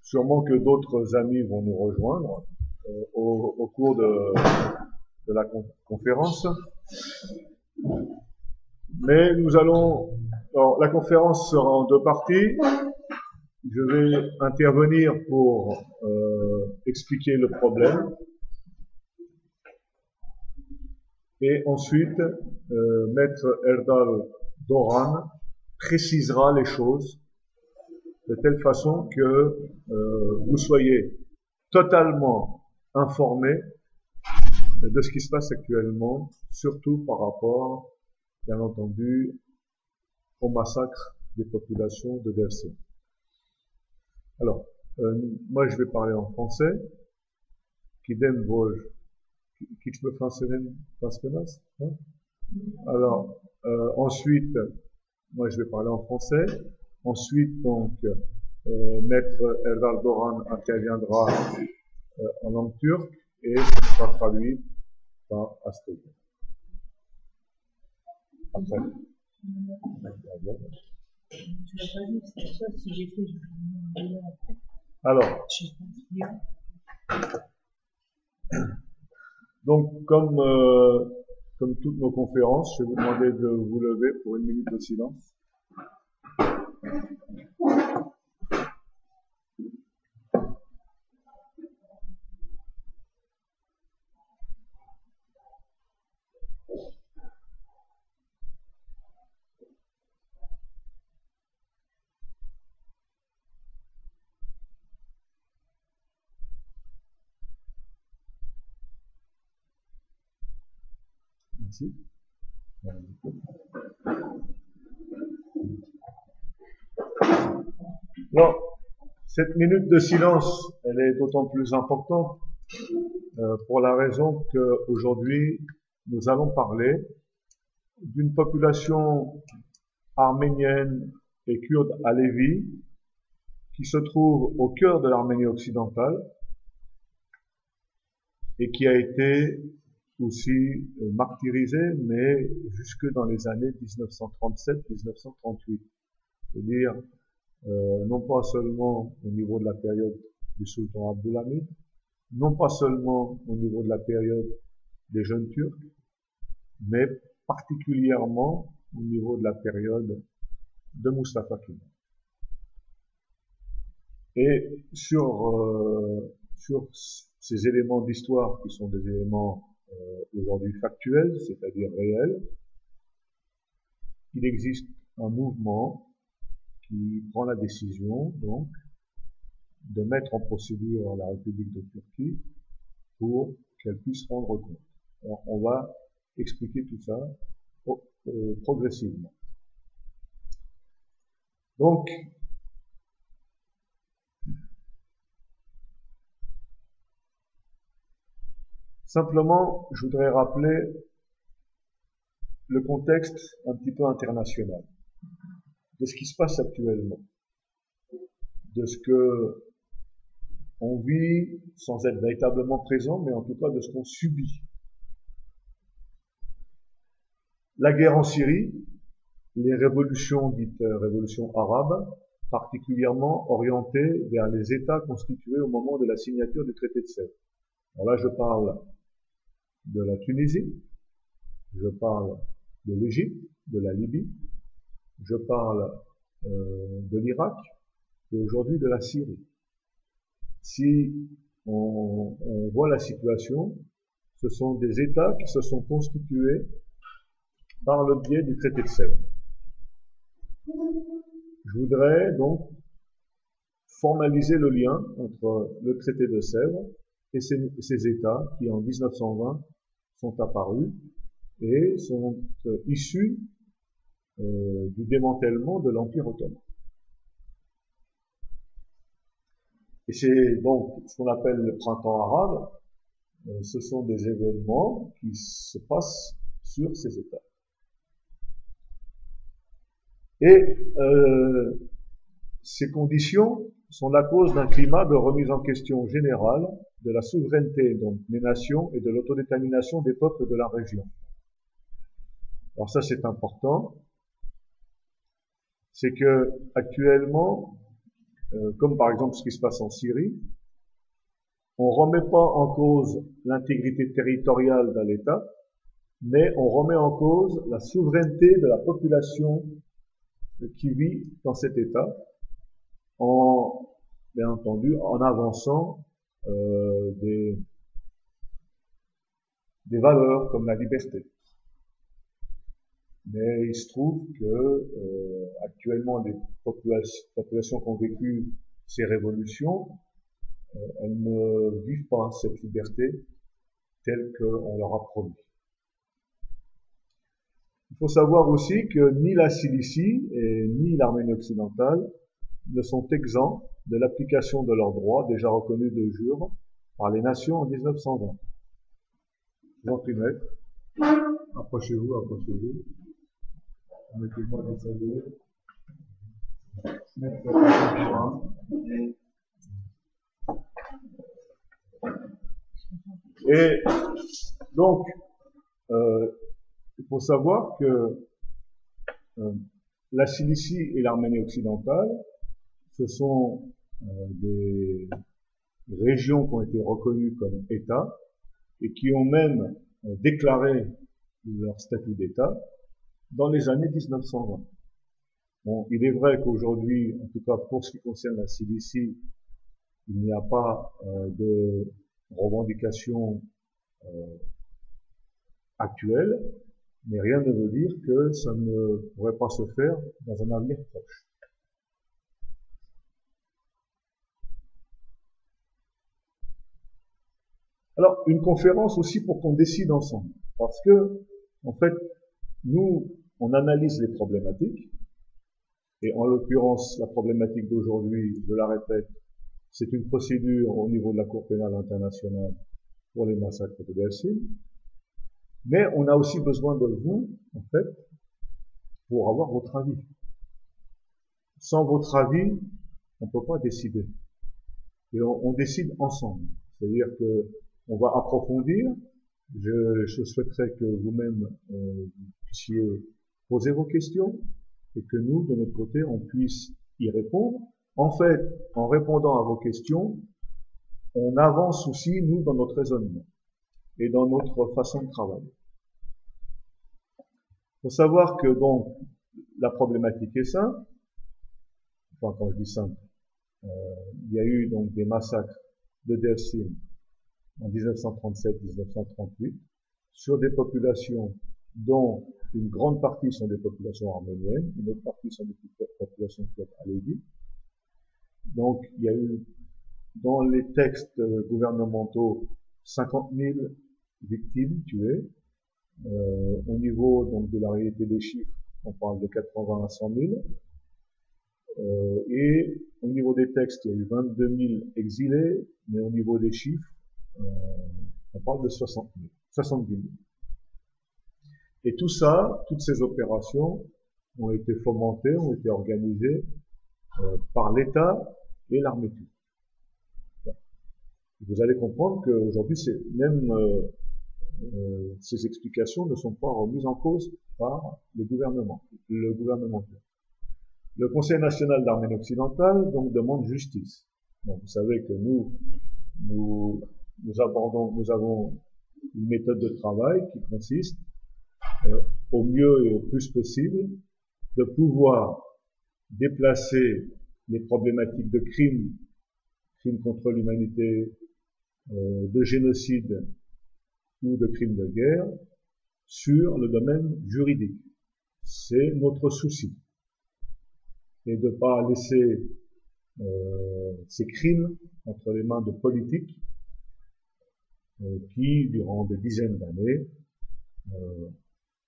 sûrement que d'autres amis vont nous rejoindre au cours de la conférence. Mais nous allons... Alors, la conférence sera en deux parties. Je vais intervenir pour expliquer le problème. Et ensuite, Maître Erdal Doran précisera les choses de telle façon que vous soyez totalement informés de ce qui se passe actuellement, surtout par rapport, bien entendu, au massacre des populations de Dersim. Alors, moi je vais parler en français. Kidem Voj, qui me français, alors, ensuite, moi je vais parler en français. Ensuite, donc, Maître Erdal Doran interviendra en langue turque et ce sera traduit par Astrid. Après. Alors, donc comme toutes nos conférences, je vais vous demander de vous lever pour 1 minute de silence. Merci. Alors, cette minute de silence, elle est d'autant plus importante pour la raison qu'aujourd'hui, nous allons parler d'une population arménienne et kurde alévi qui se trouve au cœur de l'Arménie occidentale et qui a été aussi martyrisée, mais jusque dans les années 1937-1938. C'est-à-dire, non pas seulement au niveau de la période du sultan Abdulhamid, non pas seulement au niveau de la période des jeunes Turcs, mais particulièrement au niveau de la période de Mustafa Kemal. Et sur ces éléments d'histoire qui sont des éléments aujourd'hui factuels, c'est-à-dire réels, il existe un mouvement qui prend la décision, donc, de mettre en procédure la République de Turquie pour qu'elle puisse rendre compte. Alors, on va expliquer tout ça progressivement. Donc, simplement, je voudrais rappeler le contexte un petit peu international de ce qui se passe actuellement, de ce que on vit sans être véritablement présent, mais en tout cas de ce qu'on subit. La guerre en Syrie, les révolutions dites révolutions arabes, particulièrement orientées vers les États constitués au moment de la signature du traité de Sèvres. Alors là, je parle de la Tunisie, je parle de l'Égypte, de la Libye, je parle de l'Irak et aujourd'hui de la Syrie. Si on voit la situation, ce sont des États qui se sont constitués par le biais du traité de Sèvres. Je voudrais donc formaliser le lien entre le traité de Sèvres et ces États qui, en 1920, sont apparus et sont issus du démantèlement de l'Empire ottoman. Et c'est donc ce qu'on appelle le printemps arabe. Ce sont des événements qui se passent sur ces États. Et ces conditions sont la cause d'un climat de remise en question générale de la souveraineté donc des nations et de l'autodétermination des peuples de la région. Alors ça c'est important, c'est que actuellement comme par exemple ce qui se passe en Syrie. On remet pas en cause l'intégrité territoriale d'un État, mais on remet en cause la souveraineté de la population qui vit dans cet État, en, bien entendu, en avançant des valeurs comme la liberté. Mais il se trouve que actuellement, les populations qui ont vécu ces révolutions, elles ne vivent pas cette liberté telle qu'on leur a promis. Il faut savoir aussi que ni la Cilicie et ni l'Arménie occidentale ne sont exempts de l'application de leurs droits déjà reconnus de jure par les nations en 1920. Je vous en prie, maître. Approchez-vous, approchez-vous. Mettez-moi dans sa vie. Et donc, il faut savoir que la Cilicie et l'Arménie occidentale, ce sont des régions qui ont été reconnues comme États et qui ont même déclaré leur statut d'État dans les années 1920. Bon, il est vrai qu'aujourd'hui, en tout cas pour ce qui concerne la Cilicie, il n'y a pas de revendication actuelle, mais rien ne veut dire que ça ne pourrait pas se faire dans un avenir proche. Alors, une conférence aussi pour qu'on décide ensemble, parce que, en fait, nous, on analyse les problématiques, et en l'occurrence, la problématique d'aujourd'hui, je la répète, c'est une procédure au niveau de la Cour pénale internationale pour les massacres de Dersim. Mais on a aussi besoin de vous, en fait, pour avoir votre avis. Sans votre avis, on ne peut pas décider. Et on décide ensemble. C'est-à-dire que on va approfondir. Je souhaiterais que vous-même puissiez poser vos questions et que nous, de notre côté, on puisse y répondre. En fait, en répondant à vos questions, on avance aussi, nous, dans notre raisonnement et dans notre façon de travailler. Il faut savoir que, donc, la problématique est simple. Enfin, quand je dis simple, il y a eu donc des massacres de Dersim en 1937-1938 sur des populations dont une grande partie sont des populations arméniennes, une autre partie sont des populations alévites. Donc, il y a eu dans les textes gouvernementaux 50 000 victimes tuées. Au niveau donc de la réalité des chiffres, on parle de 80 à 100 000. Et au niveau des textes, il y a eu 22 000 exilés, mais au niveau des chiffres, on parle de 70 000. Et tout ça, toutes ces opérations ont été fomentées, ont été organisées par l'État et l'armée turque. Vous allez comprendre qu'aujourd'hui, même ces explications ne sont pas remises en cause par le gouvernement turc. Le Conseil national d'Arménie occidentale donc demande justice. Bon, vous savez que nous avons une méthode de travail qui consiste au mieux et au plus possible de pouvoir déplacer les problématiques de crimes contre l'humanité, de génocide ou de crimes de guerre sur le domaine juridique. C'est notre souci. Et de ne pas laisser ces crimes entre les mains de politiques qui, durant des dizaines d'années,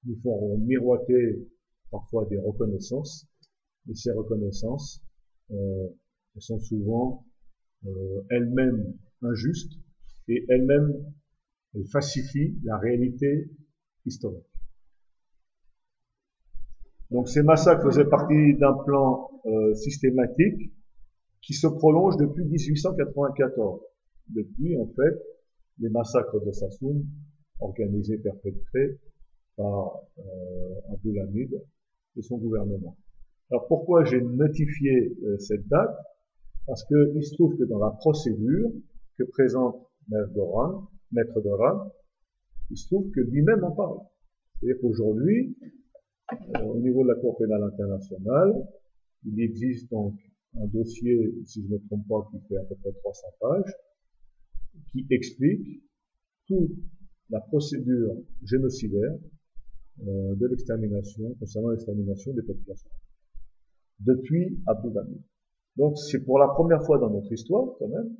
nous feront miroiter parfois des reconnaissances, et ces reconnaissances sont souvent elles-mêmes injustes et elles-mêmes falsifient la réalité historique. Donc ces massacres faisaient partie d'un plan systématique qui se prolonge depuis 1894. Depuis, en fait, les massacres de Sassoun, organisés, perpétrés par Abdulhamid et son gouvernement. Alors pourquoi j'ai notifié cette date? Parce qu'il se trouve que dans la procédure que présente Maître Doran, il se trouve que lui-même en parle. C'est-à-dire qu'aujourd'hui, au niveau de la Cour pénale internationale, il existe donc un dossier, si je ne me trompe pas, qui fait à peu près 300 pages, qui explique toute la procédure génocidaire de l'extermination, concernant l'extermination des populations, depuis Abdul Hamid. Donc c'est pour la première fois dans notre histoire, quand même,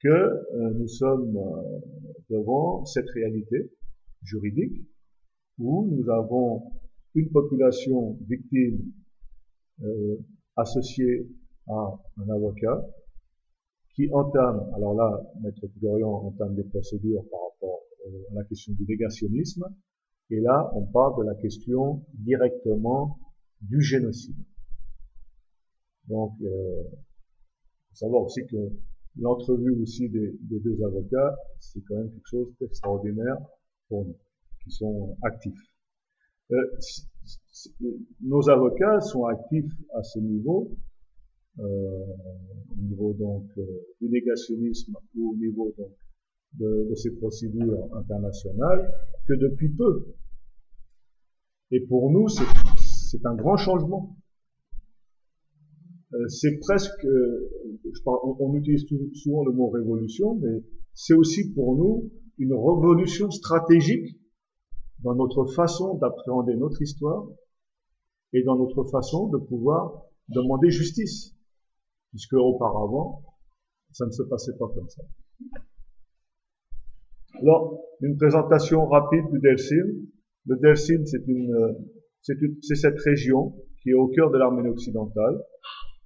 que nous sommes devant cette réalité juridique où nous avons une population victime associée à un avocat qui entame, alors là, Maître Dorian entame des procédures par rapport à la question du négationnisme, et là, on parle de la question directement du génocide. Donc, faut savoir aussi que l'entrevue aussi des deux avocats, c'est quand même quelque chose d'extraordinaire pour nous, qui sont actifs. Nos avocats sont actifs à ce niveau, au niveau donc du négationnisme ou au niveau donc de ces procédures internationales, que depuis peu. Et pour nous, c'est un grand changement. C'est presque, on utilise souvent le mot révolution, mais c'est aussi pour nous une révolution stratégique dans notre façon d'appréhender notre histoire et dans notre façon de pouvoir demander justice, puisque auparavant, ça ne se passait pas comme ça. Alors, une présentation rapide du Dersim. Le Dersim, c'est cette région qui est au cœur de l'Arménie occidentale.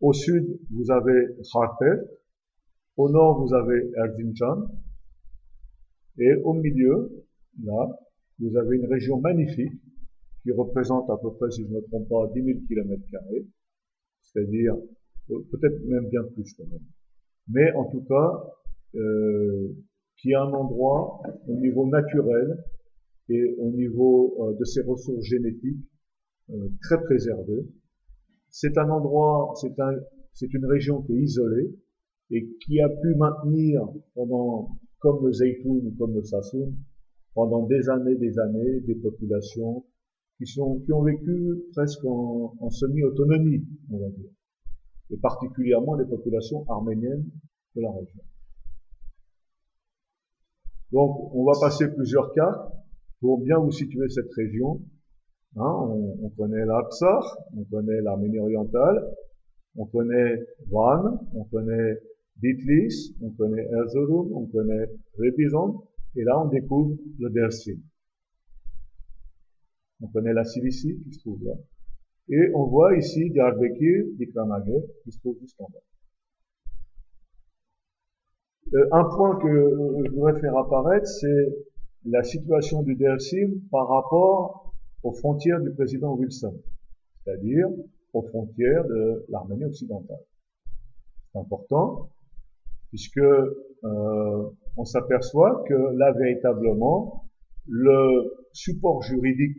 Au sud, vous avez Kharpet. Au nord, vous avez Erzincan. Et au milieu, là, vous avez une région magnifique qui représente à peu près, si je ne me trompe pas, 10 000 km², c'est-à-dire peut-être même bien plus quand même. Mais en tout cas, qui est un endroit au niveau naturel et au niveau de ses ressources génétiques très préservées. C'est un endroit, c'est une région qui est isolée et qui a pu maintenir pendant, comme le Zeytoun ou comme le Sassoun, pendant des années, des populations qui ont vécu presque en semi-autonomie, on va dire, et particulièrement les populations arméniennes de la région. Donc, on va passer plusieurs cartes pour bien vous situer cette région. On connaît l'Artsakh, on connaît l'Arménie orientale, on connaît Van, on connaît Bitlis, on connaît Erzurum, on connaît Rebizond, et là on découvre le Dersim. On connaît la Cilicie qui se trouve là. Et on voit ici Diyarbakir, Dikranagir qui se trouve juste en bas. Un point que je voudrais faire apparaître, c'est la situation du Dersim par rapport aux frontières du président Wilson, c'est-à-dire aux frontières de l'Arménie occidentale. C'est important, puisque on s'aperçoit que là, véritablement, le support juridique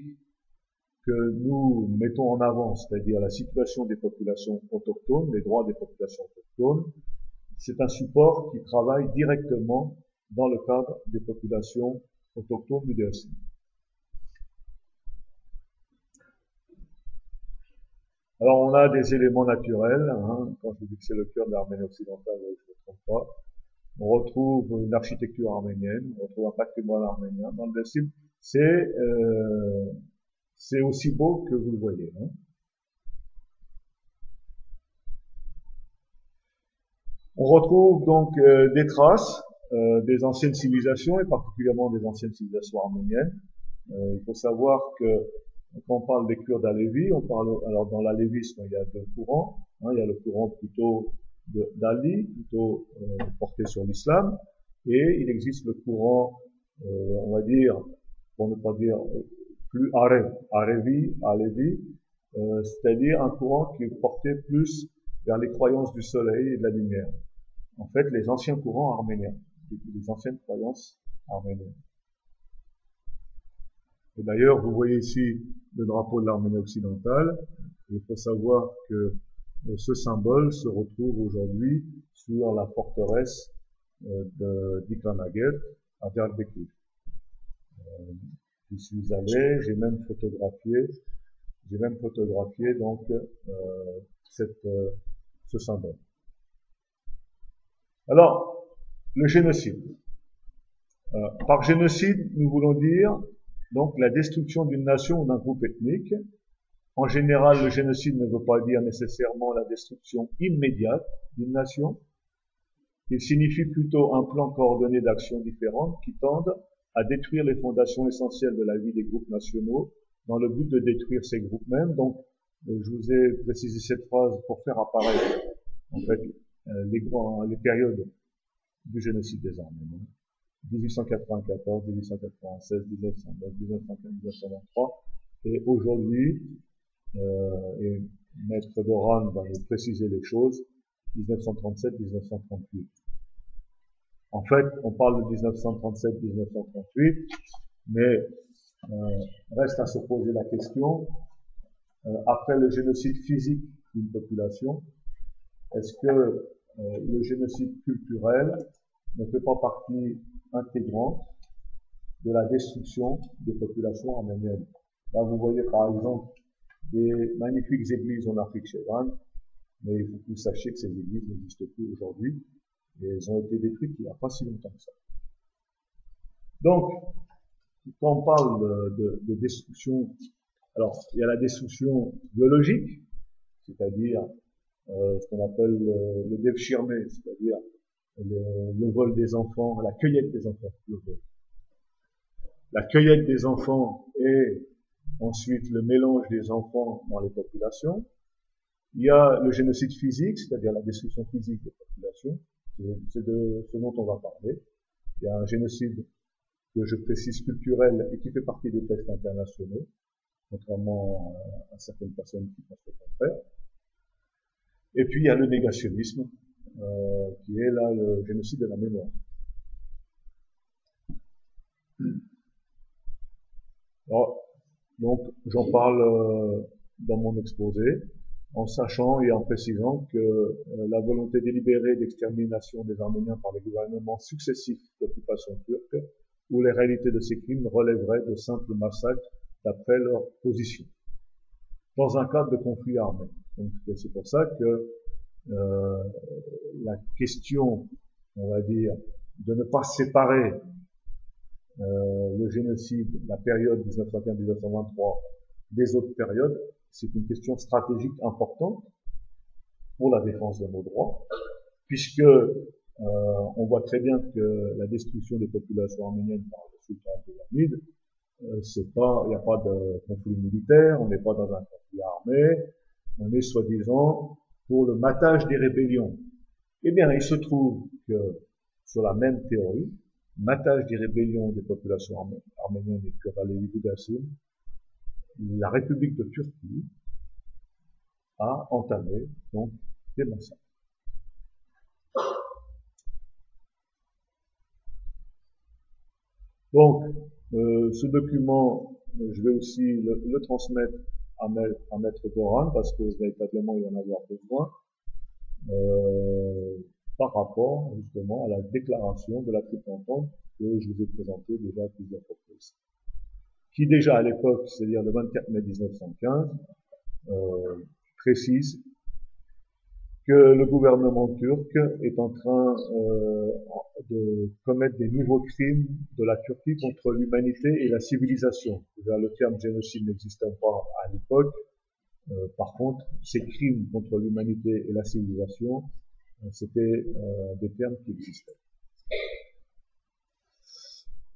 que nous mettons en avant, c'est-à-dire la situation des populations autochtones, les droits des populations autochtones, c'est un support qui travaille directement dans le cadre des populations autochtones du Dersim. Alors on a des éléments naturels, quand je dis que c'est le cœur de l'Arménie occidentale, je ne me trompe pas. On retrouve une architecture arménienne, on retrouve un patrimoine arménien. Dans le Dersim, c'est aussi beau que vous le voyez. On retrouve donc des traces des anciennes civilisations, et particulièrement des anciennes civilisations arméniennes. Il faut savoir que quand on parle des Kurdes alevis, alors dans l'alévisme, il y a deux courants. Il y a le courant plutôt d'Ali, plutôt porté sur l'islam, et il existe le courant, on va dire, pour ne pas dire plus alevi, c'est-à-dire un courant qui est porté plus vers les croyances du soleil et de la lumière. En fait, les anciens courants arméniens, les anciennes croyances arméniennes. Et d'ailleurs, vous voyez ici le drapeau de l'Arménie occidentale. Il faut savoir que ce symbole se retrouve aujourd'hui sur la forteresse d'Ikranaguet à Diyarbakır. J'y suis allé, j'ai même photographié donc ce symbole. Alors, le génocide. Par génocide, nous voulons dire donc la destruction d'une nation ou d'un groupe ethnique. En général, le génocide ne veut pas dire nécessairement la destruction immédiate d'une nation. Il signifie plutôt un plan coordonné d'actions différentes qui tendent à détruire les fondations essentielles de la vie des groupes nationaux dans le but de détruire ces groupes mêmes. Donc, je vous ai précisé cette phrase pour faire apparaître en fait les périodes du génocide des Arméniens. 1894, 1896, 1909, 1915, 1923, et aujourd'hui, et Maître Doran va nous préciser les choses, 1937-1938. En fait, on parle de 1937-1938, mais reste à se poser la question, après le génocide physique d'une population, est-ce que le génocide culturel ne fait pas partie intégrante de la destruction des populations arméniennes? Là, vous voyez par exemple des magnifiques églises en Afrique chévane, mais il faut que vous sachiez que ces églises n'existent plus aujourd'hui, et elles ont été détruites il n'y a pas si longtemps que ça. Donc, quand on parle de destruction, alors il y a la destruction biologique, c'est-à-dire ce qu'on appelle le devshirme, c'est-à-dire le vol des enfants, la cueillette des enfants, la cueillette des enfants et ensuite le mélange des enfants dans les populations. Il y a le génocide physique, c'est-à-dire la destruction physique des populations, c'est de ce dont on va parler. Il y a un génocide que je précise culturel et qui fait partie des textes internationaux, contrairement à certaines personnes qui pensent le contraire. Et puis il y a le négationnisme, qui est là le génocide de la mémoire. Alors, donc j'en parle dans mon exposé, en sachant et en précisant que la volonté délibérée d'extermination des Arméniens par les gouvernements successifs d'occupation turque, où les réalités de ces crimes relèveraient de simples massacres d'après leur position, dans un cadre de conflit armé. Donc c'est pour ça que la question, on va dire, de ne pas séparer le génocide, la période 1915-1923 des autres périodes, c'est une question stratégique importante pour la défense de nos droits, puisque on voit très bien que la destruction des populations arméniennes par le sultan Abdulhamid, c'est pas, il n'y a pas de conflit militaire, on n'est pas dans un conflit armé, on est soi-disant pour le matage des rébellions. Eh bien, il se trouve que sur la même théorie, matage des rébellions des populations arméniennes et Kıralevi-Dugassim, la République de Turquie a entamé donc des massacres. Donc, ce document, je vais aussi le transmettre à Maître Doran parce que véritablement il va en avoir besoin par rapport justement à la déclaration de la triple entente que je vous ai présentée déjà plusieurs fois, qui déjà à l'époque, c'est-à-dire le 24 mai 1915, précise que le gouvernement turc est en train de commettre des nouveaux crimes de la Turquie contre l'humanité et la civilisation. Le terme génocide n'existait pas à l'époque. Par contre, ces crimes contre l'humanité et la civilisation, c'était des termes qui existaient.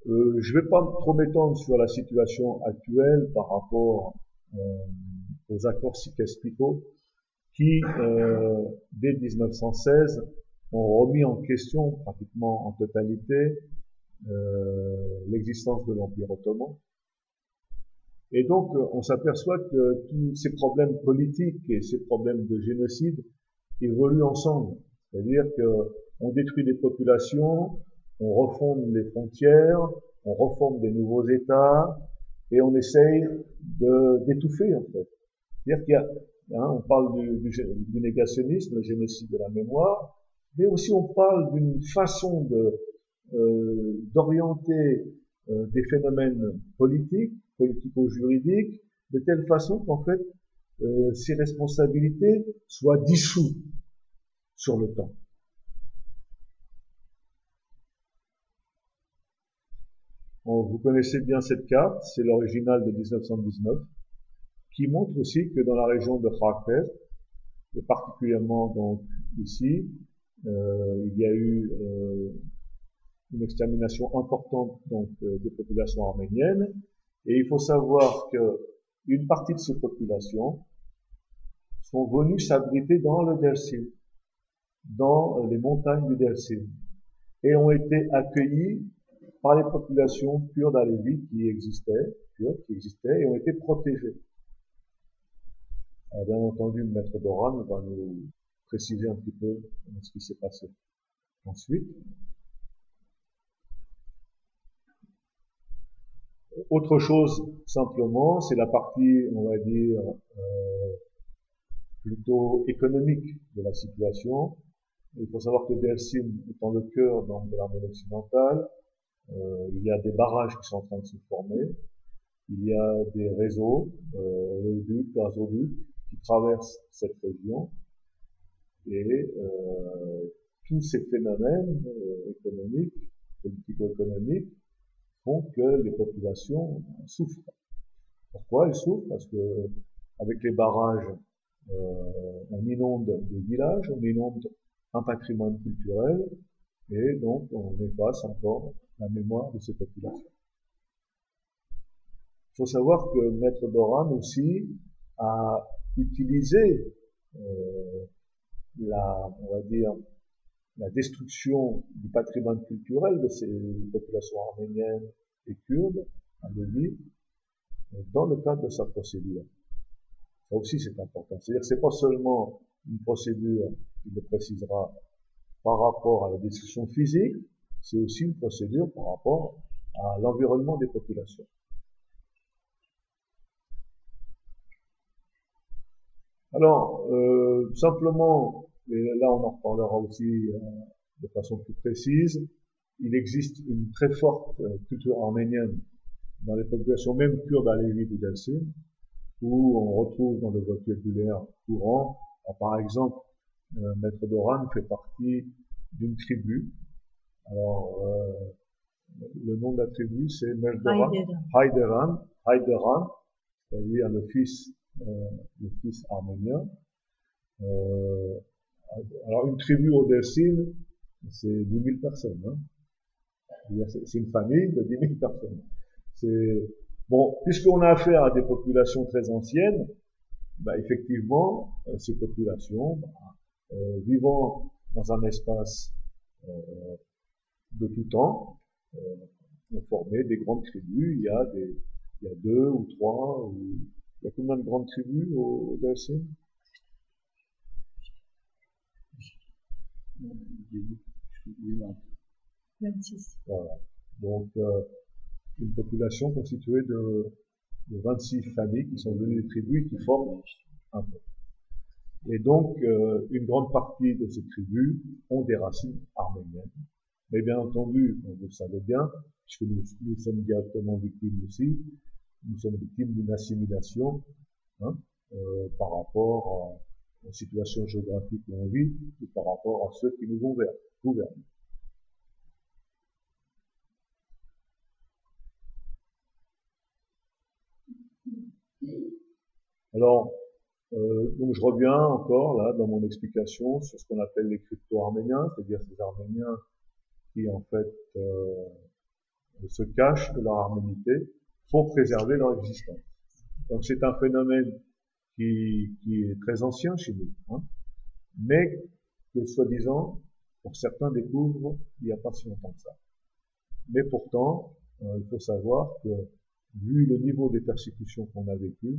Je ne vais pas trop m'étendre sur la situation actuelle par rapport aux accords Sykes-Picot qui, dès 1916, ont remis en question pratiquement en totalité l'existence de l'Empire ottoman. Et donc, on s'aperçoit que tous ces problèmes politiques et ces problèmes de génocide évoluent ensemble. C'est-à-dire qu'on détruit des populations, on refonde les frontières, on reforme des nouveaux États, et on essaye d'étouffer, en fait. C'est-à-dire qu'il hein, on parle du négationnisme, le génocide de la mémoire, mais aussi on parle d'une façon d'orienter des phénomènes politiques, politico-juridiques, de telle façon qu'en fait, ces responsabilités soient dissoutes sur le temps. Vous connaissez bien cette carte, c'est l'original de 1919, qui montre aussi que dans la région de Kharkiv, et particulièrement donc ici, il y a eu une extermination importante donc des populations arméniennes, et il faut savoir que une partie de ces populations sont venues s'abriter dans le Dersim, dans les montagnes du Dersim, et ont été accueillies par les populations kurdes alévites qui existaient, et ont été protégées. Alors, bien entendu, le maître d'Oran va nous préciser un petit peu ce qui s'est passé. Ensuite, autre chose simplement, c'est la partie, on va dire, plutôt économique de la situation. Il faut savoir que Dersim étant le cœur donc, de l'Arménie occidentale, il y a des barrages qui sont en train de se former, il y a des réseaux, oléoducs, gazoducs, qui traversent cette région, et tous ces phénomènes économiques, politico-économiques, font que les populations souffrent. Pourquoi elles souffrent? Parce que avec les barrages, on inonde des villages, on inonde un patrimoine culturel, et donc on efface encore la mémoire de ces populations. Il faut savoir que Maître d'Oran aussi a utilisé on va dire, la destruction du patrimoine culturel de ces populations arméniennes et kurdes, à Lviv, dans le cadre de sa procédure. Ça aussi c'est important. C'est-à-dire que c'est pas seulement une procédure, il le précisera, par rapport à la destruction physique, c'est aussi une procédure par rapport à l'environnement des populations. Alors, simplement, et là on en reparlera aussi de façon plus précise, il existe une très forte culture arménienne dans les populations même kurdes alévites ou Dersim, où on retrouve dans le vocabulaire courant, par exemple, Maître d'Oran fait partie d'une tribu. Alors, le nom de la tribu, c'est Maître d'Oran, Hayderan, c'est-à-dire le fils arménien. Alors, une tribu au Dersim, c'est 10 000 personnes. Hein. C'est une famille de 10 000 personnes. Bon, puisqu'on a affaire à des populations très anciennes, bah, effectivement, ces populations, vivant dans un espace de tout temps, ont formé des grandes tribus. Il y a 2 ou 3, il y a combien de grandes tribus au Dersim? 26. Voilà. Donc, une population constituée de 26 familles qui sont devenues des tribus qui forment un peuple. Et donc, une grande partie de ces tribus ont des racines arméniennes. Mais bien entendu, vous le savez bien, puisque nous sommes directement victimes aussi, nous sommes victimes d'une assimilation hein, par rapport aux situations géographiques où on vit ou par rapport à ceux qui nous gouvernent. Alors, donc je reviens encore là dans mon explication sur ce qu'on appelle les crypto-arméniens, c'est-à-dire ces Arméniens qui en fait se cachent de leur arménité pour préserver leur existence. Donc c'est un phénomène qui est très ancien chez nous, hein, mais que soi-disant, pour certains découvrent il n'y a pas si longtemps que ça. Mais pourtant, il faut savoir que vu le niveau des persécutions qu'on a vécues,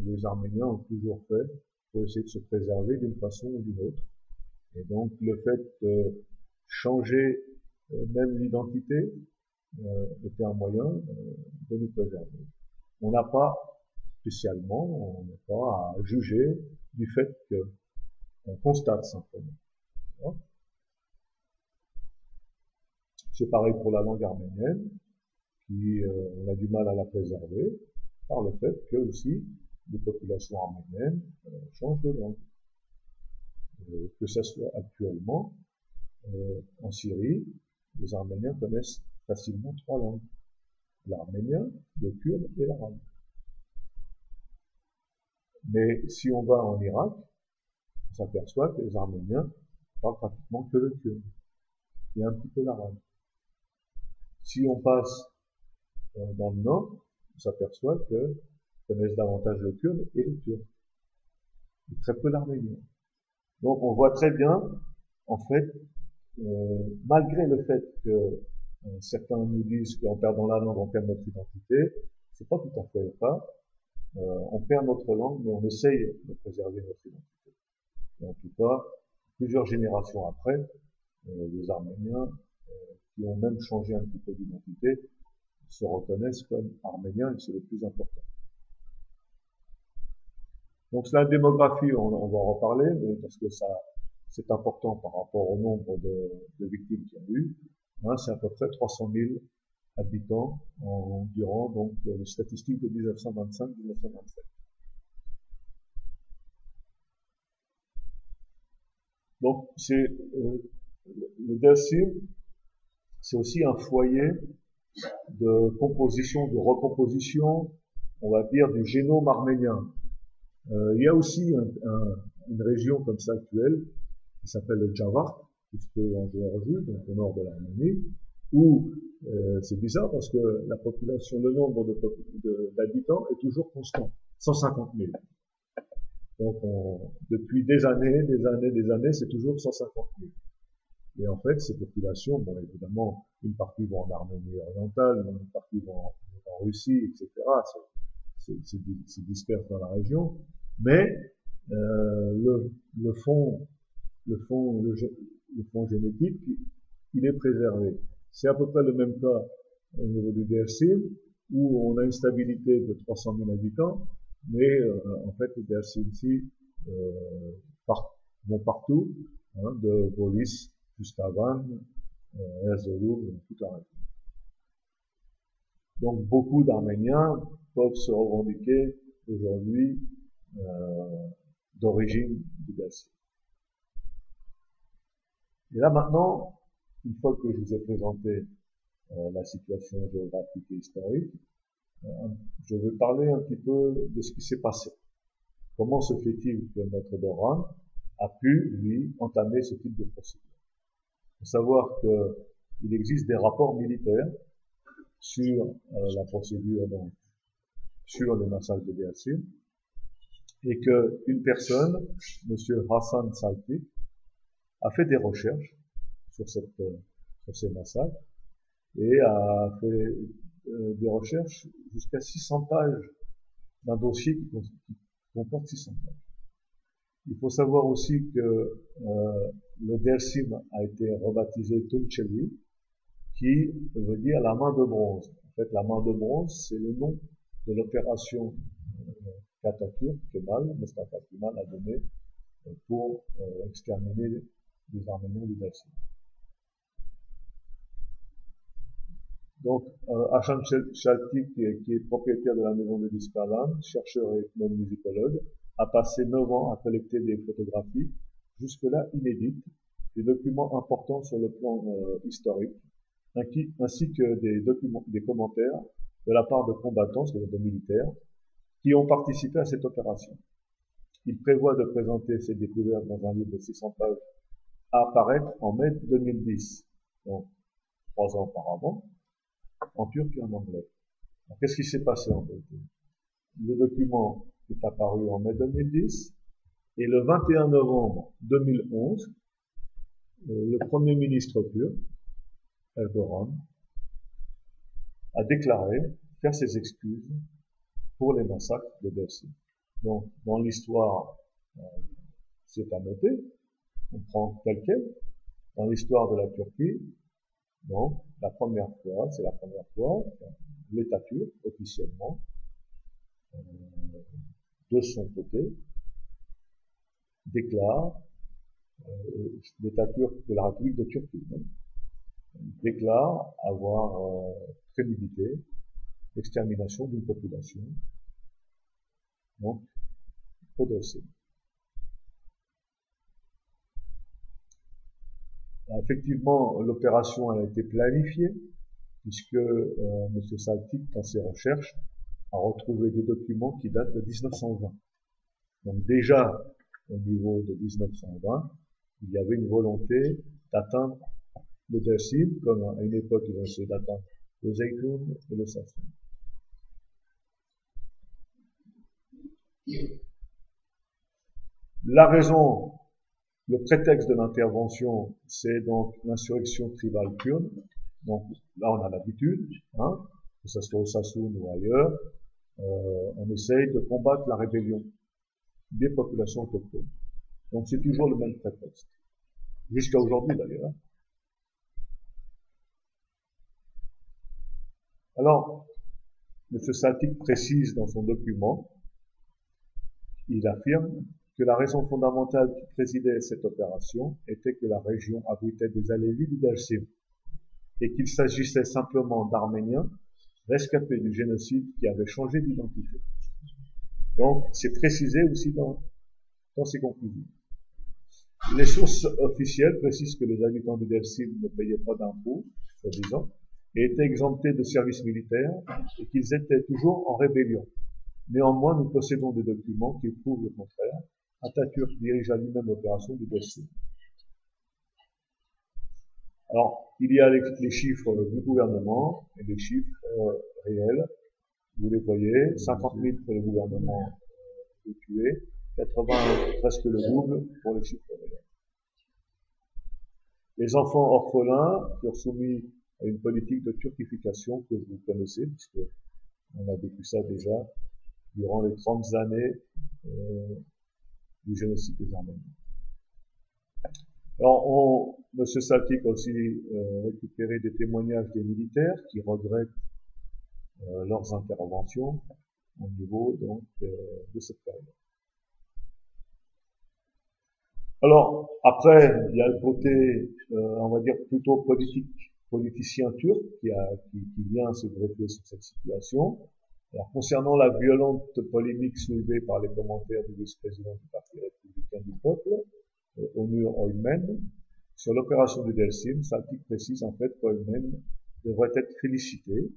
les Arméniens ont toujours fait pour essayer de se préserver d'une façon ou d'une autre. Et donc le fait de changer même l'identité était un moyen de nous préserver. On n'a pas spécialement, on n'est pas à juger du fait qu'on constate simplement. C'est pareil pour la langue arménienne, qui on a du mal à la préserver, par le fait que aussi les populations arméniennes changent de langue. Que ce soit actuellement, en Syrie, les Arméniens connaissent facilement 3 langues. L'arménien, le kurde et l'arabe. Mais si on va en Irak, on s'aperçoit que les Arméniens parlent pratiquement que le kurde et un petit peu l'arabe. Si on passe dans le nord, on s'aperçoit qu'ils connaissent davantage le kurde et le turc, et très peu l'arménien. Donc on voit très bien, en fait, malgré le fait que certains nous disent qu'en perdant la langue, on perd notre identité, c'est pas tout à fait le cas. On perd notre langue, mais on essaye de préserver notre identité. Et en tout cas, plusieurs générations après, les Arméniens, qui ont même changé un petit peu d'identité, se reconnaissent comme Arméniens, et c'est le plus important. Donc la démographie, on va en reparler, mais parce que ça, c'est important par rapport au nombre de victimes qu'il y a eu. Hein, c'est à peu près 300 000 habitants durant donc les statistiques de 1925-1927. Donc le Dersim, c'est aussi un foyer de composition, de recomposition, on va dire, du génome arménien. Il y a aussi une région comme ça actuelle qui s'appelle le Djavart, plutôt en Géorgie, donc au nord de l'Arménie, où c'est bizarre parce que la population, le nombre d'habitants est toujours constant, 150 000. Donc depuis des années, c'est toujours 150 000. Et en fait, ces populations, bon, évidemment, une partie vont en Arménie orientale, une partie vont en Russie, etc. C'est disperse dans la région. Mais le fond génétique, il est préservé. C'est à peu près le même cas au niveau du Dersim, où on a une stabilité de 300 000 habitants, mais en fait, les Dersimci vont partout, hein, de Golis jusqu'à Van, Erzurum, toute la région. Donc beaucoup d'Arméniens peuvent se revendiquer aujourd'hui d'origine du Dersim. Et là maintenant, une fois que je vous ai présenté la situation géographique et historique, je vais parler un petit peu de ce qui s'est passé. Comment se fait-il que Maître Doran a pu, lui, entamer ce type de procédure? Il faut savoir qu'il existe des rapports militaires sur la procédure, donc, sur le massacre de Dersim, et qu'une personne, Monsieur Hassan Saltik, a fait des recherches sur ces massacres et a fait des recherches jusqu'à 600 pages d'un dossier qui comporte 600 pages. Il faut savoir aussi que le Dersim a été rebaptisé Tunçeli, qui veut dire la main de bronze. En fait, la main de bronze, c'est le nom de l'opération qu'Atatürk, Kemal, Mustafa Kemal a donné pour exterminer les Arméniens du Dersim. Donc, Hassan Saltik, qui est propriétaire de la maison de disques Alam, chercheur et ethnomusicologue, a passé 9 ans à collecter des photographies, jusque-là inédites, des documents importants sur le plan historique, ainsi que des commentaires de la part de combattants, c'est-à-dire de militaires, qui ont participé à cette opération. Il prévoit de présenter ces découvertes dans un livre de 600 pages à apparaître en mai 2010, donc 3 ans auparavant, en turc et en anglais. Qu'est-ce qui s'est passé en fait? Le document est apparu en mai 2010 et le 21 novembre 2011, le Premier ministre turc, Erdogan, a déclaré faire ses excuses pour les massacres de Dersim. Donc, dans l'histoire, c'est à noter, on prend tel quel, dans l'histoire de la Turquie, donc, c'est la première fois, l'État turc, officiellement, de son côté, déclare, l'État turc de la République de Turquie, déclare avoir prémédité l'extermination d'une population, donc au Dersim. Effectivement, l'opération a été planifiée, puisque M. Saltik, dans ses recherches, a retrouvé des documents qui datent de 1920. Donc déjà, au niveau de 1920, il y avait une volonté d'atteindre le Dersim, comme à une époque ils ont essayé d'atteindre le Zeytoun et le Safran. La raison, le prétexte de l'intervention, c'est donc l'insurrection tribale kurde. Donc là, on a l'habitude, hein, que ce soit au Sassoun ou ailleurs, on essaye de combattre la rébellion des populations autochtones. Donc c'est toujours le même prétexte, jusqu'à aujourd'hui d'ailleurs. Alors, M. Saltik précise dans son document, il affirme que la raison fondamentale qui présidait cette opération était que la région abritait des Alévis du Dersim et qu'il s'agissait simplement d'Arméniens rescapés du génocide qui avaient changé d'identité. Donc, c'est précisé aussi dans ses conclusions. Les sources officielles précisent que les habitants du Dersim ne payaient pas d'impôts, soi-disant, et étaient exemptés de services militaires et qu'ils étaient toujours en rébellion. Néanmoins, nous possédons des documents qui prouvent le contraire. Atatürk dirigea lui-même l'opération du Dersim. Alors, il y a les chiffres du gouvernement et les chiffres réels. Vous les voyez, 50 000 pour le gouvernement de tués, 80, presque le double pour les chiffres réels. Les enfants orphelins furent soumis à une politique de turquification que vous connaissez, puisque on a vécu ça déjà durant les 30 années du génocide des Arméniens. Alors, M. Saltik a aussi récupéré des témoignages des militaires qui regrettent leurs interventions au niveau donc de cette période. Alors, après, il y a le côté, on va dire, plutôt politicien turc qui vient se greffer sur cette situation. Alors, concernant la violente polémique soulevée par les commentaires du vice-président du Parti républicain du peuple, Onur Oymen, sur l'opération du Dersim, Saltik précise en fait qu'Oymen devrait être félicité.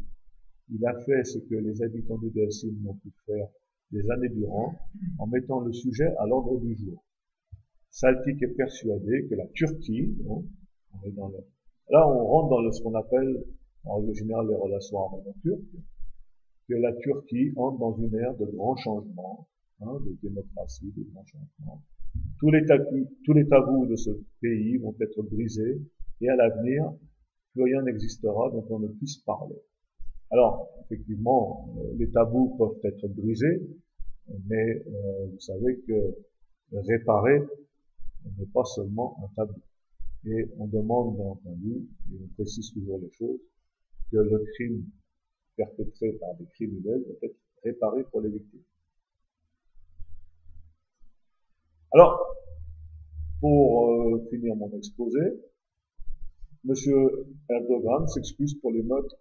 Il a fait ce que les habitants du Dersim n'ont pu faire des années durant, en mettant le sujet à l'ordre du jour. Saltik est persuadé que la Turquie, là on rentre dans ce qu'on appelle en règle générale les relations arméno-turques, que la Turquie entre dans une ère de grands changements, de démocratie, de grands changements. Tous les tabous de ce pays vont être brisés et à l'avenir, plus rien n'existera dont on ne puisse parler. Alors, effectivement, les tabous peuvent être brisés, mais vous savez que réparer n'est pas seulement un tabou. Et on demande, bien entendu, et on précise toujours les choses, que le crime perpétré par des criminels doit être réparé pour les victimes. Alors, pour finir mon exposé, M. Erdogan s'excuse pour les meurtres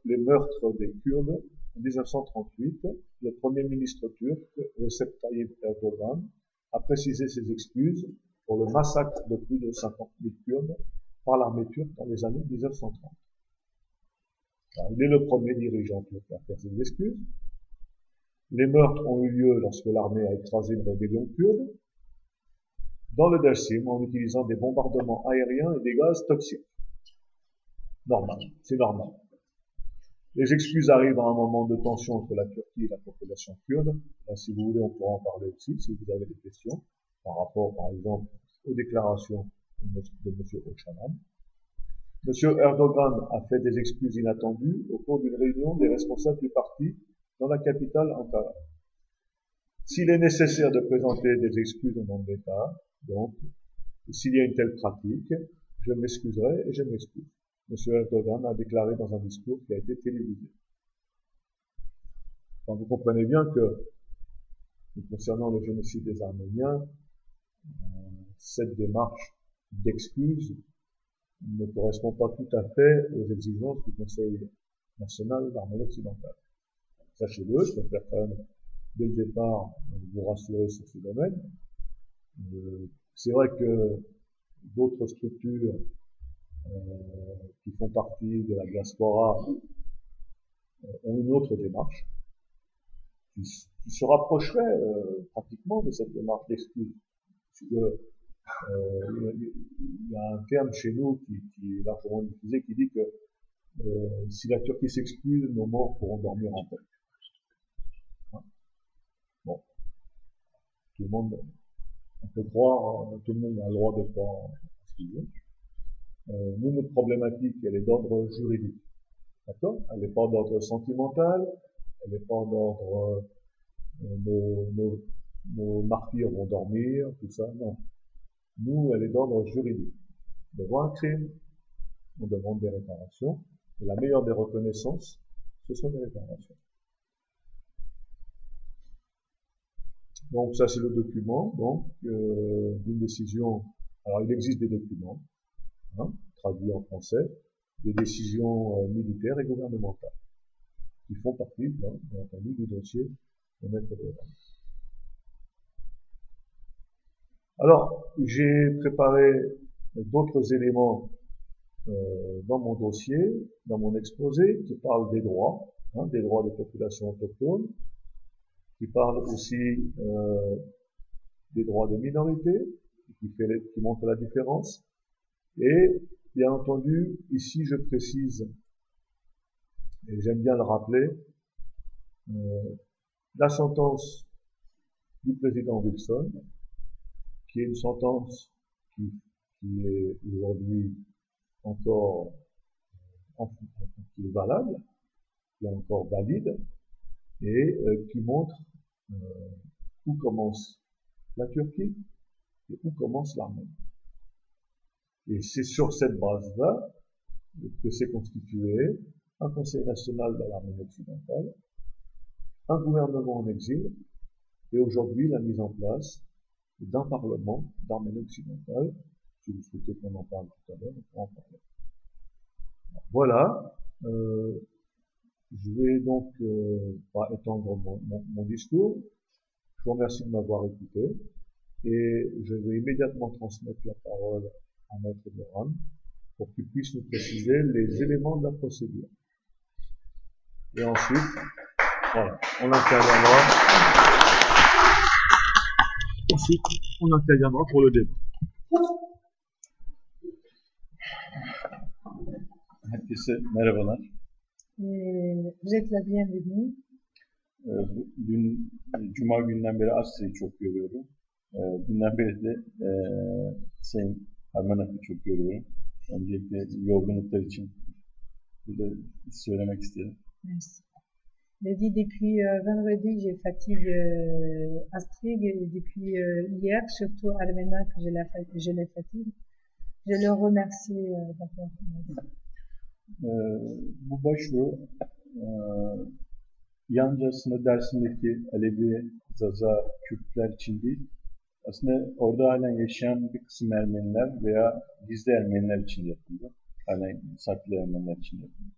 des Kurdes en 1938. Le Premier ministre turc, Recep Tayyip Erdogan, a précisé ses excuses pour le massacre de plus de 50 000 Kurdes par l'armée turque dans les années 1930. Alors, il est le premier dirigeant turc à faire ses excuses. Les meurtres ont eu lieu lorsque l'armée a écrasé une rébellion kurde dans le Dersim en utilisant des bombardements aériens et des gaz toxiques. Normal, c'est normal. Les excuses arrivent à un moment de tension entre la Turquie et la population kurde. Là, si vous voulez, on pourra en parler aussi, si vous avez des questions, par rapport, par exemple, aux déclarations de M. Öcalan. M. Erdogan a fait des excuses inattendues au cours d'une réunion des responsables du parti dans la capitale Ankara. S'il est nécessaire de présenter des excuses au nom de l'État, donc, s'il y a une telle pratique, je m'excuserai et je m'excuse. M. Erdogan a déclaré dans un discours qui a été télévisé. Donc, vous comprenez bien que Et concernant le génocide des Arméniens, cette démarche d'excuse ne correspond pas tout à fait aux exigences du Conseil national d'Arménie occidentale. Sachez-le, je préfère quand même, dès le départ, vous rassurer sur ce domaine. C'est vrai que d'autres structures qui font partie de la diaspora ont une autre démarche qui se rapprocherait pratiquement de cette démarche d'excuse. Puisque il y a un terme chez nous qui est largement diffusé qui dit que si la Turquie s'excuse, nos morts pourront dormir en paix. Hein? Bon, tout le monde, on peut croire, tout le monde a le droit de croire ce qu'il veut. Nous, notre problématique, elle est d'ordre juridique. D'accord? Elle n'est pas d'ordre sentimental, elle n'est pas d'ordre nos martyrs vont dormir, tout ça, non. Nous, elle est d'ordre juridique. Devant un crime, on demande des réparations, et la meilleure des reconnaissances, ce sont des réparations. Donc ça, c'est le document, donc, d'une décision. Alors, il existe des documents, hein, traduits en français, des décisions militaires et gouvernementales, qui font partie, bien entendu, du dossier de Maître Breton. Alors, j'ai préparé d'autres éléments dans mon dossier, dans mon exposé, qui parlent des droits des populations autochtones, qui parlent aussi des droits des minorités, qui montrent la différence. Et, bien entendu, ici je précise, et j'aime bien le rappeler, la sentence du président Wilson, qui est une sentence qui est aujourd'hui encore qui est valable, qui est encore valide, et qui montre où commence la Turquie et où commence l'Arménie. Et c'est sur cette base-là que s'est constitué un Conseil national de l'Arménie occidentale, un gouvernement en exil, et aujourd'hui la mise en place d'un parlement d'Arménie occidentale. Si vous souhaitez qu'on en parle tout à l'heure, on pourra en parler. Voilà. Je vais donc pas étendre mon discours. Je vous remercie de m'avoir écouté et je vais immédiatement transmettre la parole à Maître Doran pour qu'il puisse nous préciser les éléments de la procédure. Et ensuite, voilà, on interviendra pour le débat. Herkese merhabalar. Vous êtes la bienvenue. Dün Cuma günden beri Asya'yı çok görüyorum. Dünden beri de Sayın Armanak'ı çok görüyorum. Öncelikle yorgunluklar için burada söylemek istedim. Merci. Je dis depuis vendredi, j'ai fatigue Astrid et depuis hier, surtout Armenak, je les fatigue. Je le remercie d'avoir. Bu başvuru Yancasında Dersim'deki Alevi, Zaza, Kürtler için değil, aslında orada halen yaşayan bir kısım Ermeniler veya gizli Ermeniler için yapıldı. Halen saklı Ermeniler için yapıldı.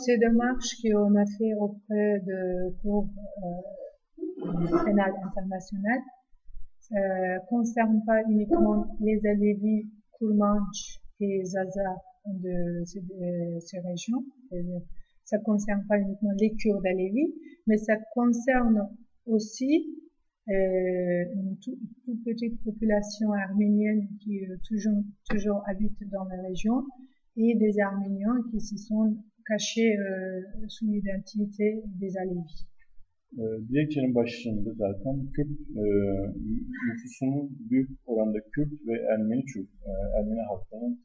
Ces démarches qu'on a fait auprès de Cour pénale internationale concernent pas uniquement les Alevis, Kurmanj et Zaza de ces régions. Ça concerne pas uniquement les Kurdes Alevis, mais ça concerne aussi une toute petite population arménienne qui toujours habite dans la région et des Arméniens qui se sont cachés sous l'identité des Alevis. Dilekçenin başlığında zaten Kürt nüfusunun büyük oranda Kürt ve Ermeni halklarının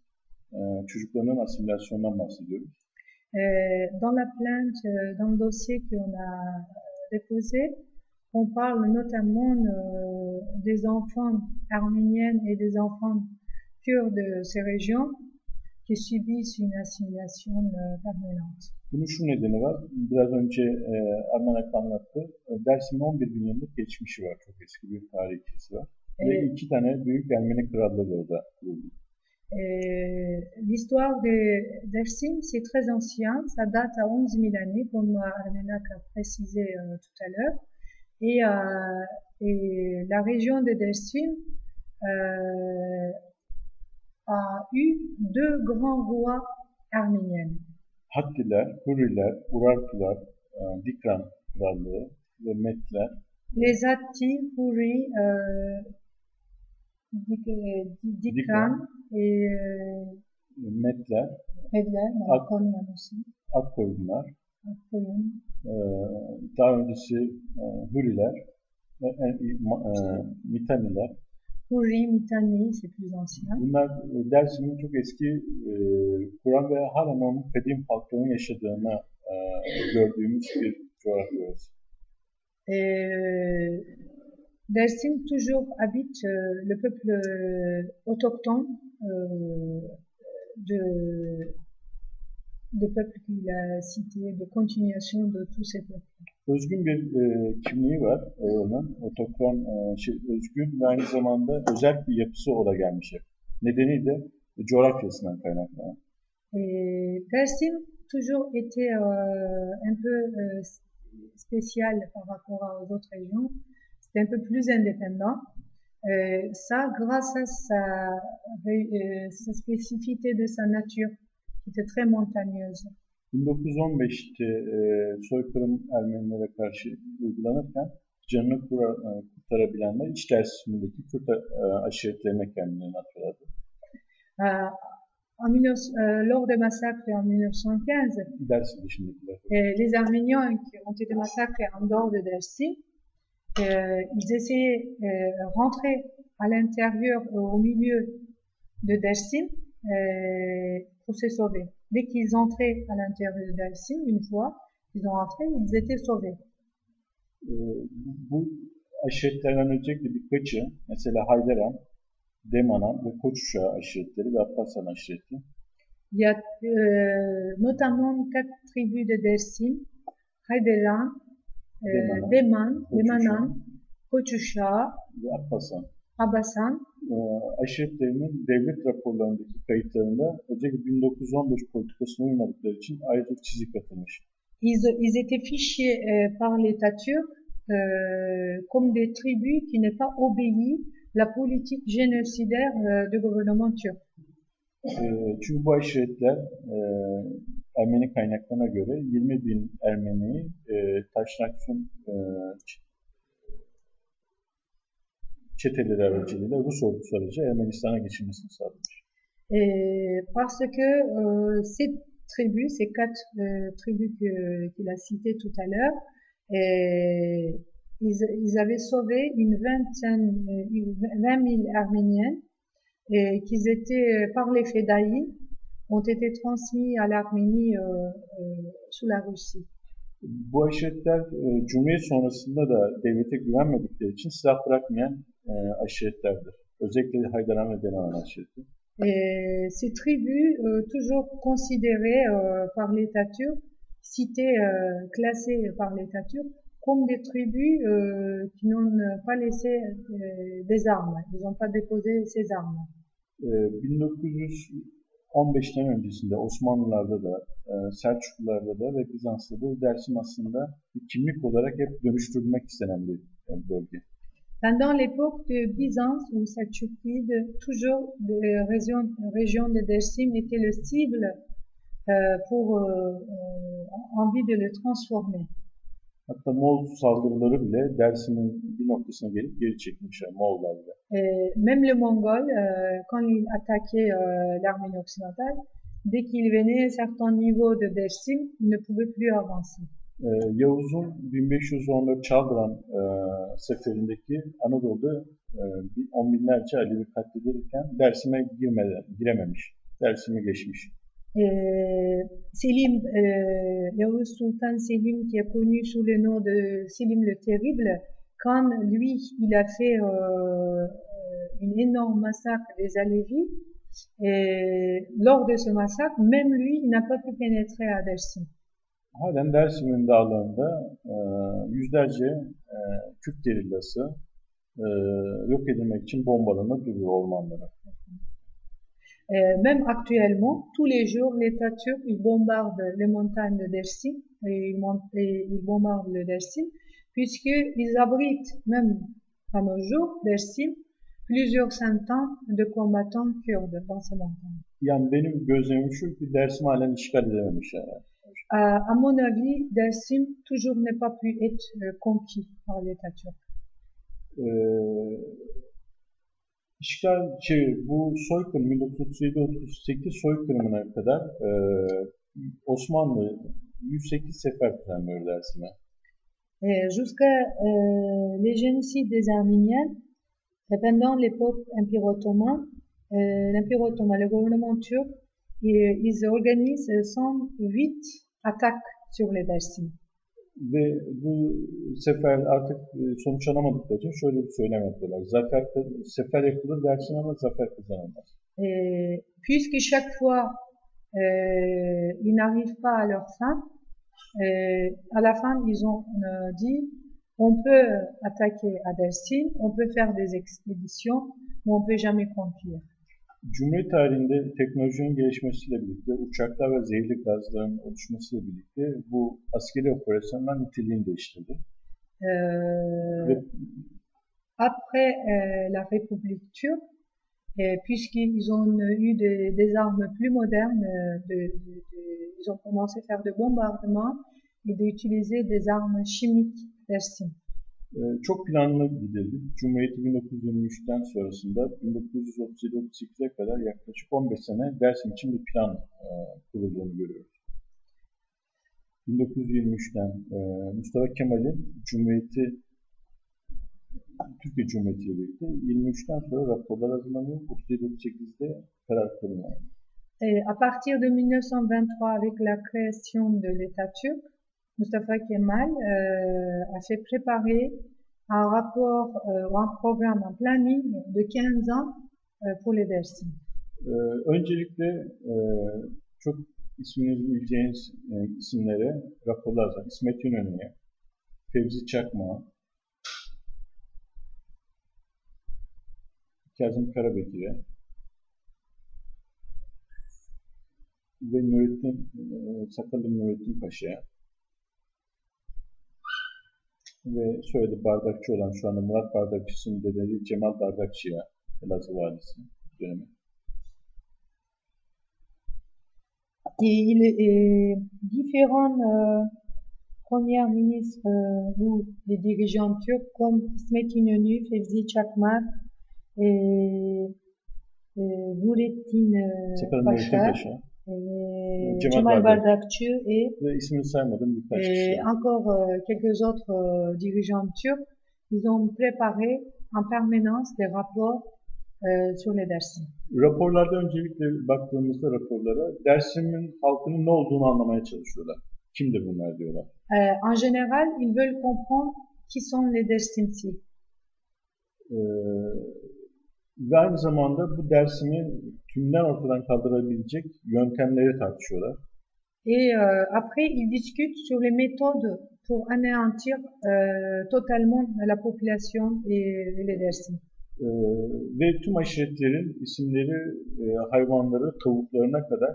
çocuklarının asimilasyonundan bahsediyoruz. Dans la plainte, dans le dossier qu'on a déposé, on parle notamment des enfants arméniennes et des enfants kurdes de ces régions qui subissent une assimilation permanente. Bunun şu nedeni var. Biraz önce Armanak anlattı. Dersim'in 11 bin yıllık geçmişi var. Çok eski bir tarihçesi var. Ve 2 tane büyük Ermeni krallığı da orada kuruldu. L'histoire de Dersim, c'est très ancien, ça date à 11 000 années, comme Armenak a précisé tout à l'heure. Et la région de Dersim a eu 2 grands rois arméniens. Hattiler, Hurriler, Urartular, Dikran krallığı ve Metler. Les Hattis, Hurri, Dikran et Metler, Medler, Akkoyun aussi. Akkoyunlar, Akkoyun. daha öncesi Hurriler, Mitaniler. Hurri, Mitanni, c'est plus ancien. Bunlar Dersim'in çok eski Kur'an ve halen onun kadim halkların yaşadığını gördüğümüz bir coğrafya orası. Dersim toujours habite le peuple autochtone de peuple qu'il a cité, de continuation de tous ces peuples. Özgün bir kimliği var onun, otokton, özgün ve aynı zamanda özel bir yapısı ola gelmiş hep. Nedeni de coğrafyasından kaynaklanan. Dersim toujours était un peu spécial par rapport aux autres régions. C'était un peu plus indépendant. Ça, grâce à sa spécificité de sa nature, qui était très montagneuse. 1915'te soykırım Ermenilere karşı uygulanırken canını kurtarabilenler iç Dersim'deki Kürt aşiretlerine kendilerini atıyorlardı. Lors des massacres en 1915, Dersim dışındakiler. Les Arméniens qui ont été massacrés en dehors de Dersim, ils essayaient de rentrer à l'intérieur, au milieu de Dersim, pour se sauver. Dès qu'ils entraient à l'intérieur de Dersim, une fois, ils ont entré, ils étaient sauvés. Bu aşiretlerden öncelikle birkaçı, mesela Haydaran, Demanan ve Koçuşa aşiretleri ve Abbasyan aşireti. Il y a notamment 4 tribus de Dersim, Haydaran, Demanan, Koçuşa ve Abbasyan. Aşiretlerinin devlet raporlarındaki kayıtlarında özellikle 1915 politikasına uymadıkları için ayrıca çizik atılmış. Ils étaient fichés par l'État turc comme des tribus qui n'aient pas obéi la politique génocidaire du gouvernement turc. Çünkü bu aşiretler Ermeni kaynaklarına göre 20 bin Ermeni'yi Taşnaksun çeteleri aracılığıyla Rus ordusu aracı Ermenistan'a geçilmesini sağlamış. Parce que ces tribus, ces 4 tribus qu'il a citées tout à l'heure, ils avaient sauvé une 20 000 Arméniens qui étaient, par les Fédaïs, ont été transmis à l'Arménie sous la Russie. Bu aşiretler Cumhuriyet sonrasında da devlete güvenmedikleri için silah bırakmayan aşiretlerdir. Özellikle Haydaran ve Demanan aşireti. Ces tribus, toujours considérées par l'État turc, citées, classées par l'État turc, comme des tribus qui n'ont pas laissé des armes. Ils n'ont pas déposé ces armes. 1915'ten öncesinde Osmanlılar'da da, Selçuklular'da da ve Bizans'ta da Dersim aslında bir kimlik olarak hep dönüştürülmek istenen bir bölge. Pendant l'époque de Byzance ou Selçukide, toujours la région de Dersim était le cible pour envie de le transformer. Hatta Moğol saldırıları bile Dersim'in bir noktasına gelip geri çekmişler Moğollar bile. Même le Mongol, quand il attaquait l'Arménie occidentale, dès qu'il venait à un certain niveau de Dersim, il ne pouvait plus avancer. Yavuz'un 1514 Çaldıran seferindeki Anadolu'da on binlerce Alevi katledilirken Dersim'e girememiş. Dersim'e geçmiş. Selim, Yavuz Sultan Selim, qui est connu sous le nom de Selim le Terrible, quand lui, il a fait une énorme massacre des Alevis, Et lors de ce massacre, même lui, il n'a pas pu pénétrer à Dersim. Halen Dersim'in dağlarında yüzlerce Kürt gerillası yok edilmek için bombalanıp duruyor ormanlara. Même actuellement, tous les jours, l'État turc, il bombarde les montagnes de Dersim et il bombarde le Dersim, puisqu'ils abritent, même à nos jours, Dersim, plusieurs centaines de combattants kurdes dans ces montagnes. Yani benim gözlemim şu ki Dersim halen işgal edememiş yani. À mon avis, Dersim toujours n'est pas pu être conquis par l'État turc. Bu soykırım 1937-38 soykırımına kadar Osmanlı 108 sefer düzenliyor Dersim'e. Jusqu'à les génocides des Arméniens, pendant l'époque Empire ottoman, le gouvernement turc, ils organisent 108 attaques sur les Dersim. Ve bu sefer artık sonuç alamadıkları için şöyle bir söylem yapıyorlar. Sefer yapılır dersin ama zafer kazanılmaz. Puisque chaque fois ils n'arrivent pas à leur fin, à la fin ils ont dit on peut attaquer à Dersim, on peut faire des expéditions, mais on peut jamais conquérir. Cumhuriyet tarihinde teknolojinin gelişmesiyle birlikte, uçaklar ve zehirli gazların oluşmasıyla birlikte bu askeri operasyonlar niteliğini değiştirdi. Après la République turque, puisqu'ils ont eu des armes plus modernes, ils ont commencé à faire de bombardements et d'utiliser des armes chimiques Dersim. Çok planlı gidildi. Cumhuriyeti 1923'ten sonrasında 1937-38'e kadar yaklaşık 15 sene Dersim için bir plan kurulduğunu görüyoruz. 1923'ten Mustafa Kemal'in Türkiye Cumhuriyeti ile birlikte 23'ten sonra raporlar hazırlanıyor. 37-38'de karar kılınıyor. À partir de 1923, avec la création de l'État turc, Mustafa Kemal a fait préparer un rapport ou un programme, un planning de 15 ans pour les Dersim. Öncelikle çok isminizi bileceğiniz isimlere raporlar var. İsmet İnönü'ye, Fevzi Çakmak'a, Kazım Karabekir'e ve Sakallı Nurettin Paşa'ya ve soyadı Bardakçı olan şu anda Murat Bardakçı'nın dedeli Cemal Bardakçı'ya Elazığ valisi dönemi. Différents premiers ministres ou les dirigeants turcs comme İsmet İnönü, Fevzi Çakmak et Nurettin Paşa, Cemal Bardakçı ve ismini saymadığım birkaç kişi. Encore quelques autres dirigeants turcs, ils ont préparé en permanence des rapports sur les Dersim. Raporlarda öncelikle baktığımızda raporlara Dersim'in halkının ne olduğunu anlamaya çalışıyorlar. Kimdir bunlar diyorlar. En général, ils veulent comprendre qui sont les Dersimci. Ve aynı zamanda bu Dersim'i tümden ortadan kaldırabilecek yöntemleri tartışıyorlar. Et après, ils discutent sur les méthodes pour anéantir totalement la population et les Dersim. Ve tüm aşiretlerin isimleri, hayvanları, tavuklarına kadar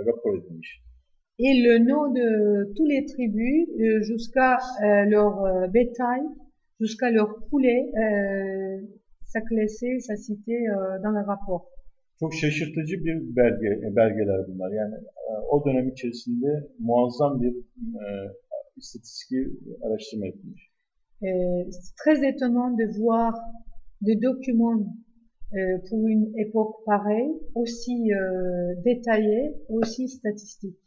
rapor edilmiş. Et le nom de tous les tribus jusqu'à leur bétail, jusqu'à leur poulet, ça classé, ça cité dans le rapport. Çok şaşırtıcı bir belgeler bunlar. Yani o dönem içerisinde muazzam bir istatistik araştırma yapılmış. C'est très étonnant de voir des documents pour une époque pareille, aussi détaillés, aussi statistiques.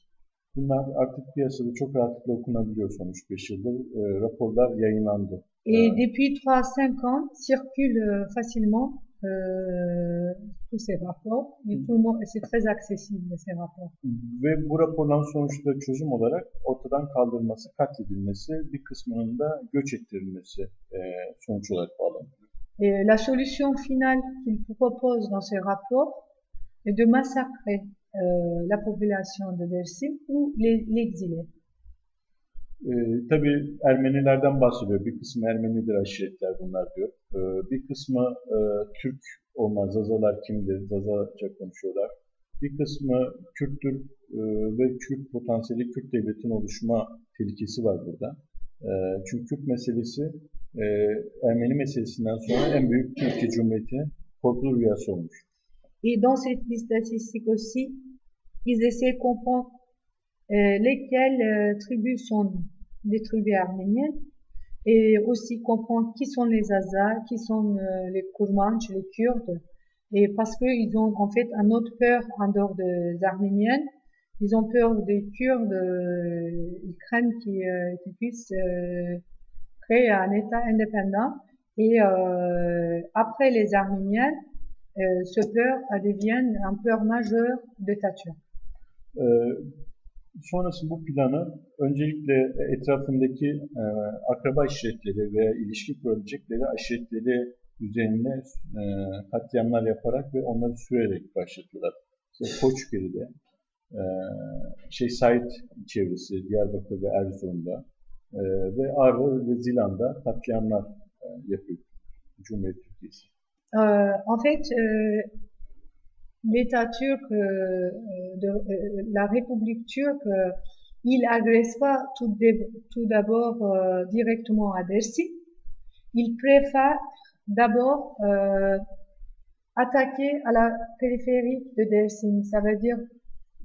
Bunlar artık piyasada çok rahatlıkla okunabiliyor son 3-5 yıldır. Raporlar yayınlandı. Et depuis 3-5 ans, circulent facilement tous ces rapports. Et tout le monde, c'est très accessible ces rapports. Ve bu raporların sonuçta çözüm olarak ortadan kaldırılması, katledilmesi, bir kısmının da göç ettirilmesi sonuç olarak bağlanıyor. Et la solution finale qu'il propose dans ces rapports, de massacrer la population de Dersim ou l'exiler. Tabii Ermenilerden bahsediyor. Bir kısmı Ermenidir aşiretler bunlar diyor. Bir kısmı Türk olmaz. Zazalar kimdir? Zazaca konuşuyorlar. Bir kısmı Kürttür ve Kürt potansiyeli Kürt devletin oluşma tehlikesi var burada. Çünkü Kürt meselesi Ermeni meselesinden sonra en büyük Türkiye Cumhuriyeti'nin korkulu rüyası olmuş. Et dans cette liste statistiques aussi, ils essaient de comprendre lesquelles tribus sont des tribus arméniennes et aussi comprendre qui sont les Azars, qui sont les Kurmanches, les Kurdes. Et parce qu'ils ont en fait une autre peur en dehors des Arméniennes, ils ont peur des Kurdes, ils craignent qu'ils puissent créer un État indépendant. Et après les Arméniens, ce peur devient une peur majeure de Atatürk. Sonrası bu planı öncelikle etrafındaki akraba aşiretleri veya ilişki kurabilecekleri aşiretleri üzerine katliamlar yaparak ve onları sürerek başlattılar. İşte Koçgiri'de, Sait çevresi, Diyarbakır ve Erzurum'da ve Ağrı ve Zilan'da katliamlar yapıyor Cumhuriyet Türkiye'si. En fait, l'État turc, la République turque, il agresse pas tout d'abord directement à Dersim. Il préfère d'abord attaquer à la périphérie de Dersim, ça veut dire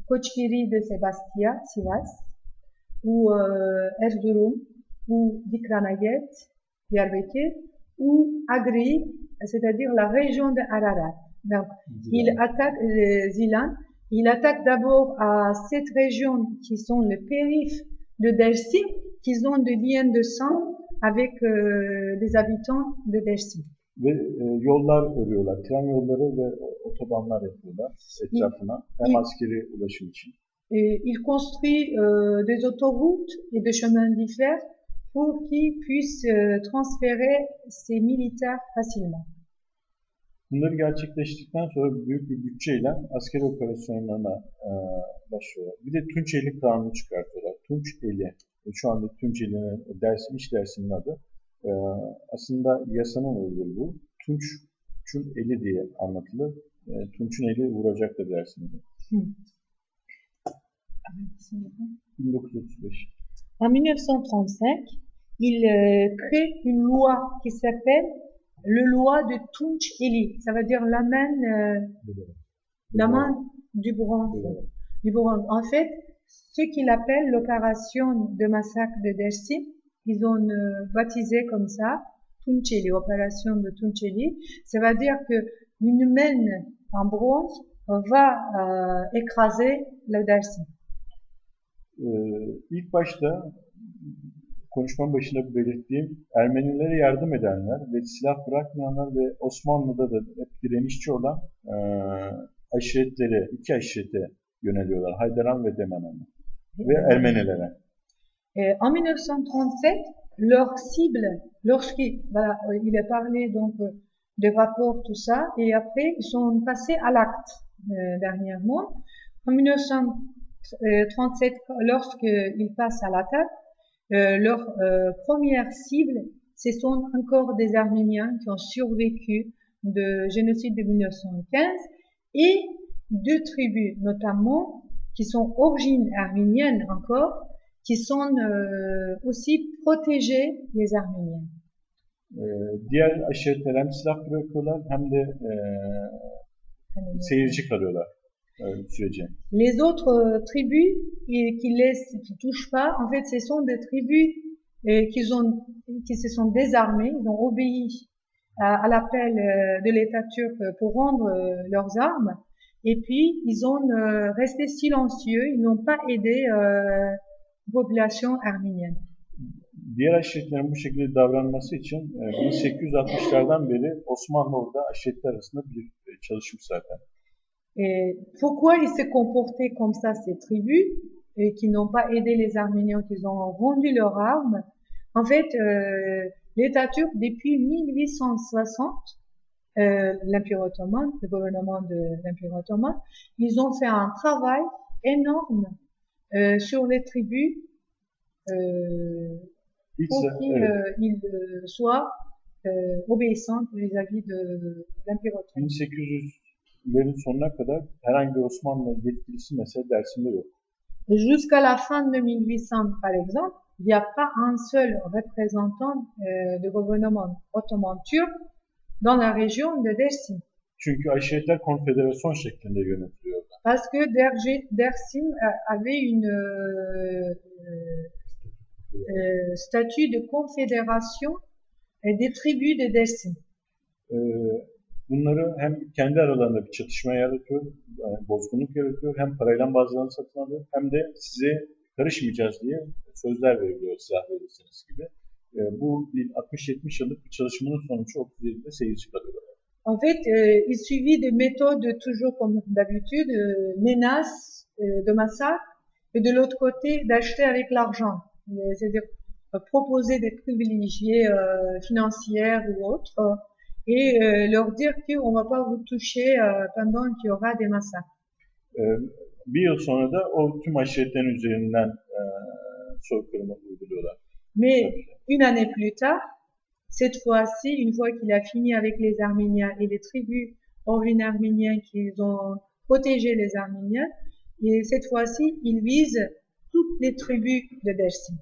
Koçgiri de Sebastia, Sivas, ou Erzurum, ou Dikranaget, Diyarbakır, ou Agri, c'est-à-dire la région de Ararat. Donc, il attaque Zilan. Il attaque d'abord à cette région qui sont les périphes de Dersim, qui ont des liens de sang avec les habitants de Dersim. Ve yollar örüyorlar, tren yolları ve otobanlar yapıyorlar etrafına, hem askeri ulaşım için. Il construit des autoroutes et des chemins de fer pour qu'ils puissent transférer ses militaires facilement. Bunları gerçekleştirdikten sonra büyük bir bütçeyle askeri operasyonlarına başlıyorlar. Bir de Tunçeli Kanunu çıkartıyorlar. Tunçeli, şu anda Tunçeli'nin iç dersinin adı. Aslında yasanın adıdır bu. Tunç'un eli diye anlatılır. Tunç'un eli vuracaktır dersinde. 1935. En 1935, il crée une loi qui s'appelle le loi de Tunç-Eli. Ça veut dire la main du bronze. En fait, ce qu'il appelle l'opération de massacre de Dersim, ils ont baptisé comme ça, Tunç-Eli, opération de Tunç-Eli. Ça veut dire que une main en bronze va écraser le Dersim. İlk başta konuşmanın başında belirttiğim Ermenilere yardım edenler ve silah bırakmayanlar ve Osmanlı'da da hep direnişçi olan aşiretlere, iki aşirete yöneliyorlar. Haydaran ve Demanan'a ve Ermenilere. En 1937, leur cible, il est parlé donc de rapport, tout ça, et après ils sont passés à l'acte dernièrement. En 1937, lorsqu'ils passent à l'attaque, leur première cible, ce sont encore des Arméniens qui ont survécu du génocide de 1915 et deux tribus, notamment, qui sont origines arméniennes encore, qui sont aussi protégées des Arméniens. Diğer aşiretler hem silah bırakıyorlar hem de seyirci kalıyorlar sürece. Les autres tribus qui touchent pas, en fait, ce sont des tribus qui se sont désarmées, ils ont obéi à l'appel de l'État turc pour rendre leurs armes, et puis ils ont resté silencieux, ils n'ont pas aidé la population arménienne. Diğer aşiretlerin bu şekilde davranması için 1860'lardan beri Osmanlı orada aşiretler arasında bir çalışmış zaten. Et pourquoi ils se comportaient comme ça, ces tribus, et qui n'ont pas aidé les Arméniens, qui ont rendu leurs armes? En fait, l'État turc, depuis 1860, l'Empire ottoman, le gouvernement de l'Empire ottoman, ils ont fait un travail énorme sur les tribus pour qu'ils soient obéissants vis-à-vis de l'Empire ottoman. 1800'lerin sonuna kadar herhangi bir Osmanlı yetkilisi mesela Dersim'de yok. Jusqu'à la fin de 1800, par exemple, il n'y a pas un seul représentant du gouvernement ottoman turc dans la région de Dersim. Çünkü aşiretler konfederasyon şeklinde yönetiliyordu. Parce que Dersim avait une statut de confédération des tribus de Dersim. Bunları hem kendi aralarında bir çatışma yaratıyor, yani bozgunluk yaratıyor, hem parayla bazılarını satın alıyor, hem de size karışmayacağız diye sözler veriliyor silah verirseniz gibi. Bu 60-70 yıllık bir çalışmanın sonucu 37'de seyirci kalıyor. En fait, il suivit des méthodes toujours comme d'habitude, menaces, de massacre, et de l'autre côté d'acheter avec l'argent, c'est-à-dire proposer des privilégiés financiers ou autres, et leur dire qu'on va pas vous toucher pendant qu'il y aura des massacres. Bir yıl sonra da o tüm aşiretlerin üzerinden soykırımı uyguluyorlar. Mais une année plus tard, cette fois-ci, une fois qu'il a fini avec les Arméniens et les tribus originaires arméniennes qui ont protégé les Arméniens, et cette fois-ci, il vise toutes les tribus de Dersim.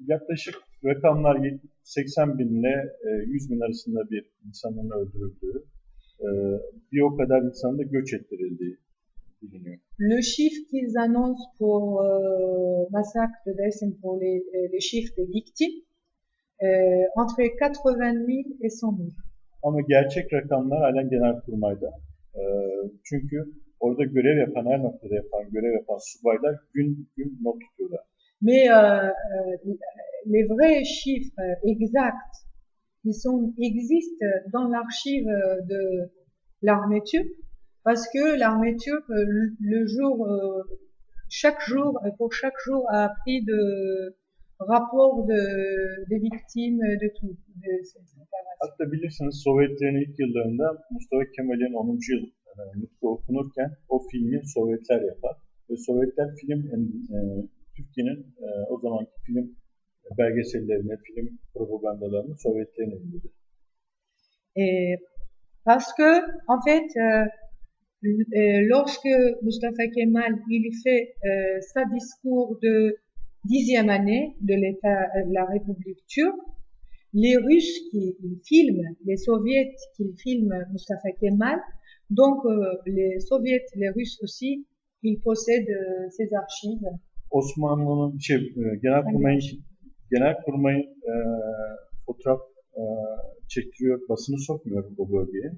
Yaklaşık rakamlar 80 bin ile 100 bin arasında bir insanın öldürüldüğü, bir o kadar insanın da göç ettirildiği biliniyor. Le chiffre qu'ils annoncent pour massacre de Dersim, pour les chiffres des victimes, entre 80 000 et 100 000. Ama gerçek rakamlar halen Genelkurmay'da. Çünkü orada görev yapan, her noktada görev yapan subaylar gün gün not tutuyorlar. Mais les vrais chiffres exacts, existent dans l'archive de l'armée turque, parce que l'armée turque, pour chaque jour, a pris de rapports des victimes de tout. Hatta bilirsiniz Sovyetlerin ilk yıllarında Mustafa Kemal'in 10. yıl nutku okunurken o filmi Sovyetler yapar. Ve Sovyetler Türkiye'nin o zamanki film belgesellerini, film propagandalarını Sovyetlerin elindedir. Parce que, en fait, lorsque Mustafa Kemal il fait sa discours de 10e année de l'État de la République turque, les Russes qui filment, les Soviets qui filment Mustafa Kemal, donc les Soviets, les Russes aussi, ils possèdent ces archives. Osmanlı'nın Genelkurmay'ın fotoğraf çektiriyor, basını sokmuyor bu bölgeye.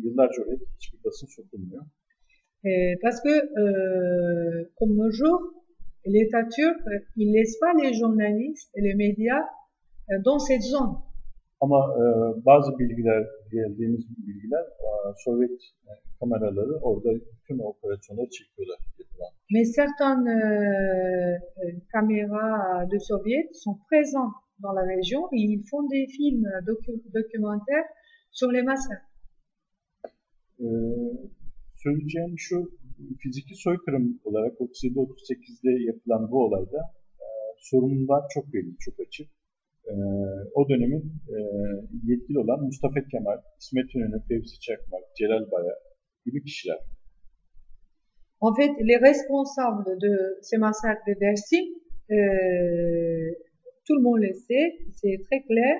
Yıllarca oraya hiçbir basın sokulmuyor. Parce que, comme nos jours, l'État turc, il laisse pas les journalistes et les médias dans cette zone. Ama bazı geldiğimiz bilgiler, Sovyet kameraları orada bütün operasyonları çekiyorlar. Mais certaines caméras de soviets sont présentes dans la région et ils font des films documentaires sur les massacres. Söyleyeceğim şu, fiziki soykırım olarak 37-38'de yapılan bu olayda sorumlular çok belli, çok açık. O dönemin yetkili olan Mustafa Kemal, İsmet İnönü, Fevzi Çakmak, Celal Bayar gibi kişiler. En fait, les responsables de ces massacres de Dersim, tout le monde le sait, c'est très clair,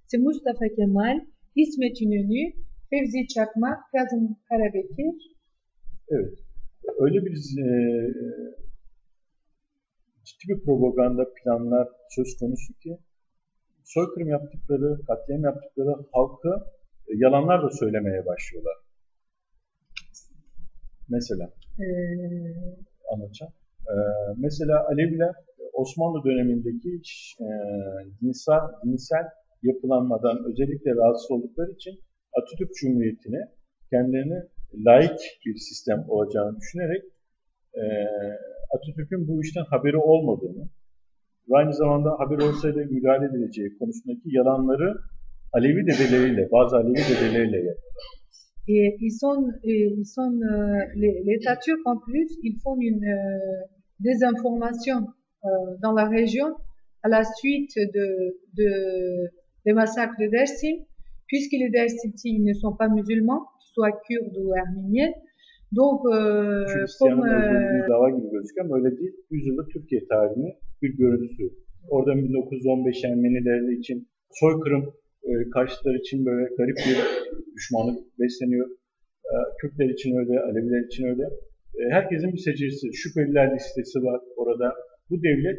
c'est Mustafa Kemal, İsmet İnönü, Fevzi Çakmak, Kazım Karabekir. Evet, öyle bir ciddi bir propaganda planlar söz konusu ki soykırım yaptıkları, katliam yaptıkları halkı yalanlar da söylemeye başlıyorlar. Mesela anlatacağım. Mesela Aleviler Osmanlı dönemindeki dinsel yapılanmadan özellikle rahatsız oldukları için Atatürk Cumhuriyeti'ne kendilerine laik bir sistem olacağını düşünerek Atatürk'ün bu işten haberi olmadığını ve aynı zamanda haber olsaydı müdahale edileceği konusundaki yalanları Alevi dedeleriyle, bazı Alevi dedeleriyle yapıyor. Et les Taturks en plus, ils font une désinformation dans la région à la suite des massacres de Dersim, puisque les Dersimtis ne sont pas musulmans, soit kurdes ou arméniens. Donc, Hristiyanın öldürüldüğü dava gibi gözüküyor ama öyle değil. 100 yıllık Türkiye tarihinin bir görüntüsü. Orada 1915 Ermenileri için soykırım, karşıtlar için böyle garip bir düşmanlık besleniyor. Kürtler için öyle, Aleviler için öyle. Herkesin bir seçicisi, şüpheliler listesi var orada. Bu devlet,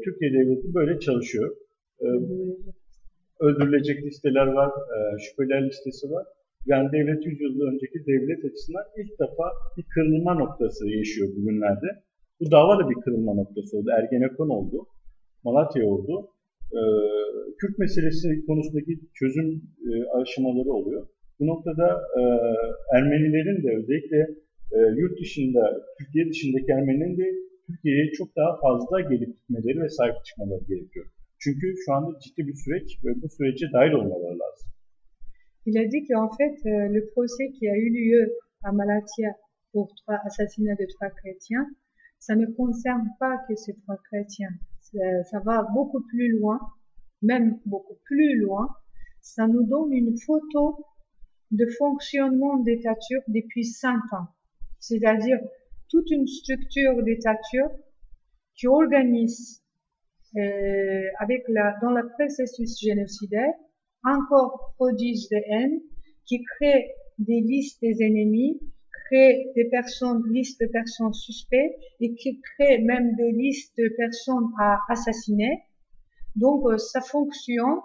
Türkiye devleti böyle çalışıyor. Öldürülecek listeler var, şüpheliler listesi var. Yani devlet 100 yıl önceki devlet açısından ilk defa bir kırılma noktası yaşıyor bugünlerde. Bu dava da bir kırılma noktası oldu. Ergenekon oldu, Malatya oldu. Kürt meselesi konusundaki çözüm aşamaları oluyor. Bu noktada Ermenilerin de özellikle yurt dışında, Türkiye dışındaki Ermenilerin de Türkiye'ye çok daha fazla gelip gitmeleri ve sahip çıkmaları gerekiyor. Çünkü şu anda ciddi bir süreç ve bu sürece dahil olmaları lazım. Il a dit qu'en fait, le procès qui a eu lieu à Malatya pour 3 assassinats de 3 chrétiens, ça ne concerne pas que ces 3 chrétiens. Ça va beaucoup plus loin, même beaucoup plus loin. Ça nous donne une photo de fonctionnement d'État turc depuis 5 ans. C'est-à-dire toute une structure d'État turc qui organise dans le processus génocidaire encore prodige de haine, qui crée des listes des ennemis, crée des listes de personnes suspectes et qui crée même des listes de personnes à assassiner. Donc ça fonctionne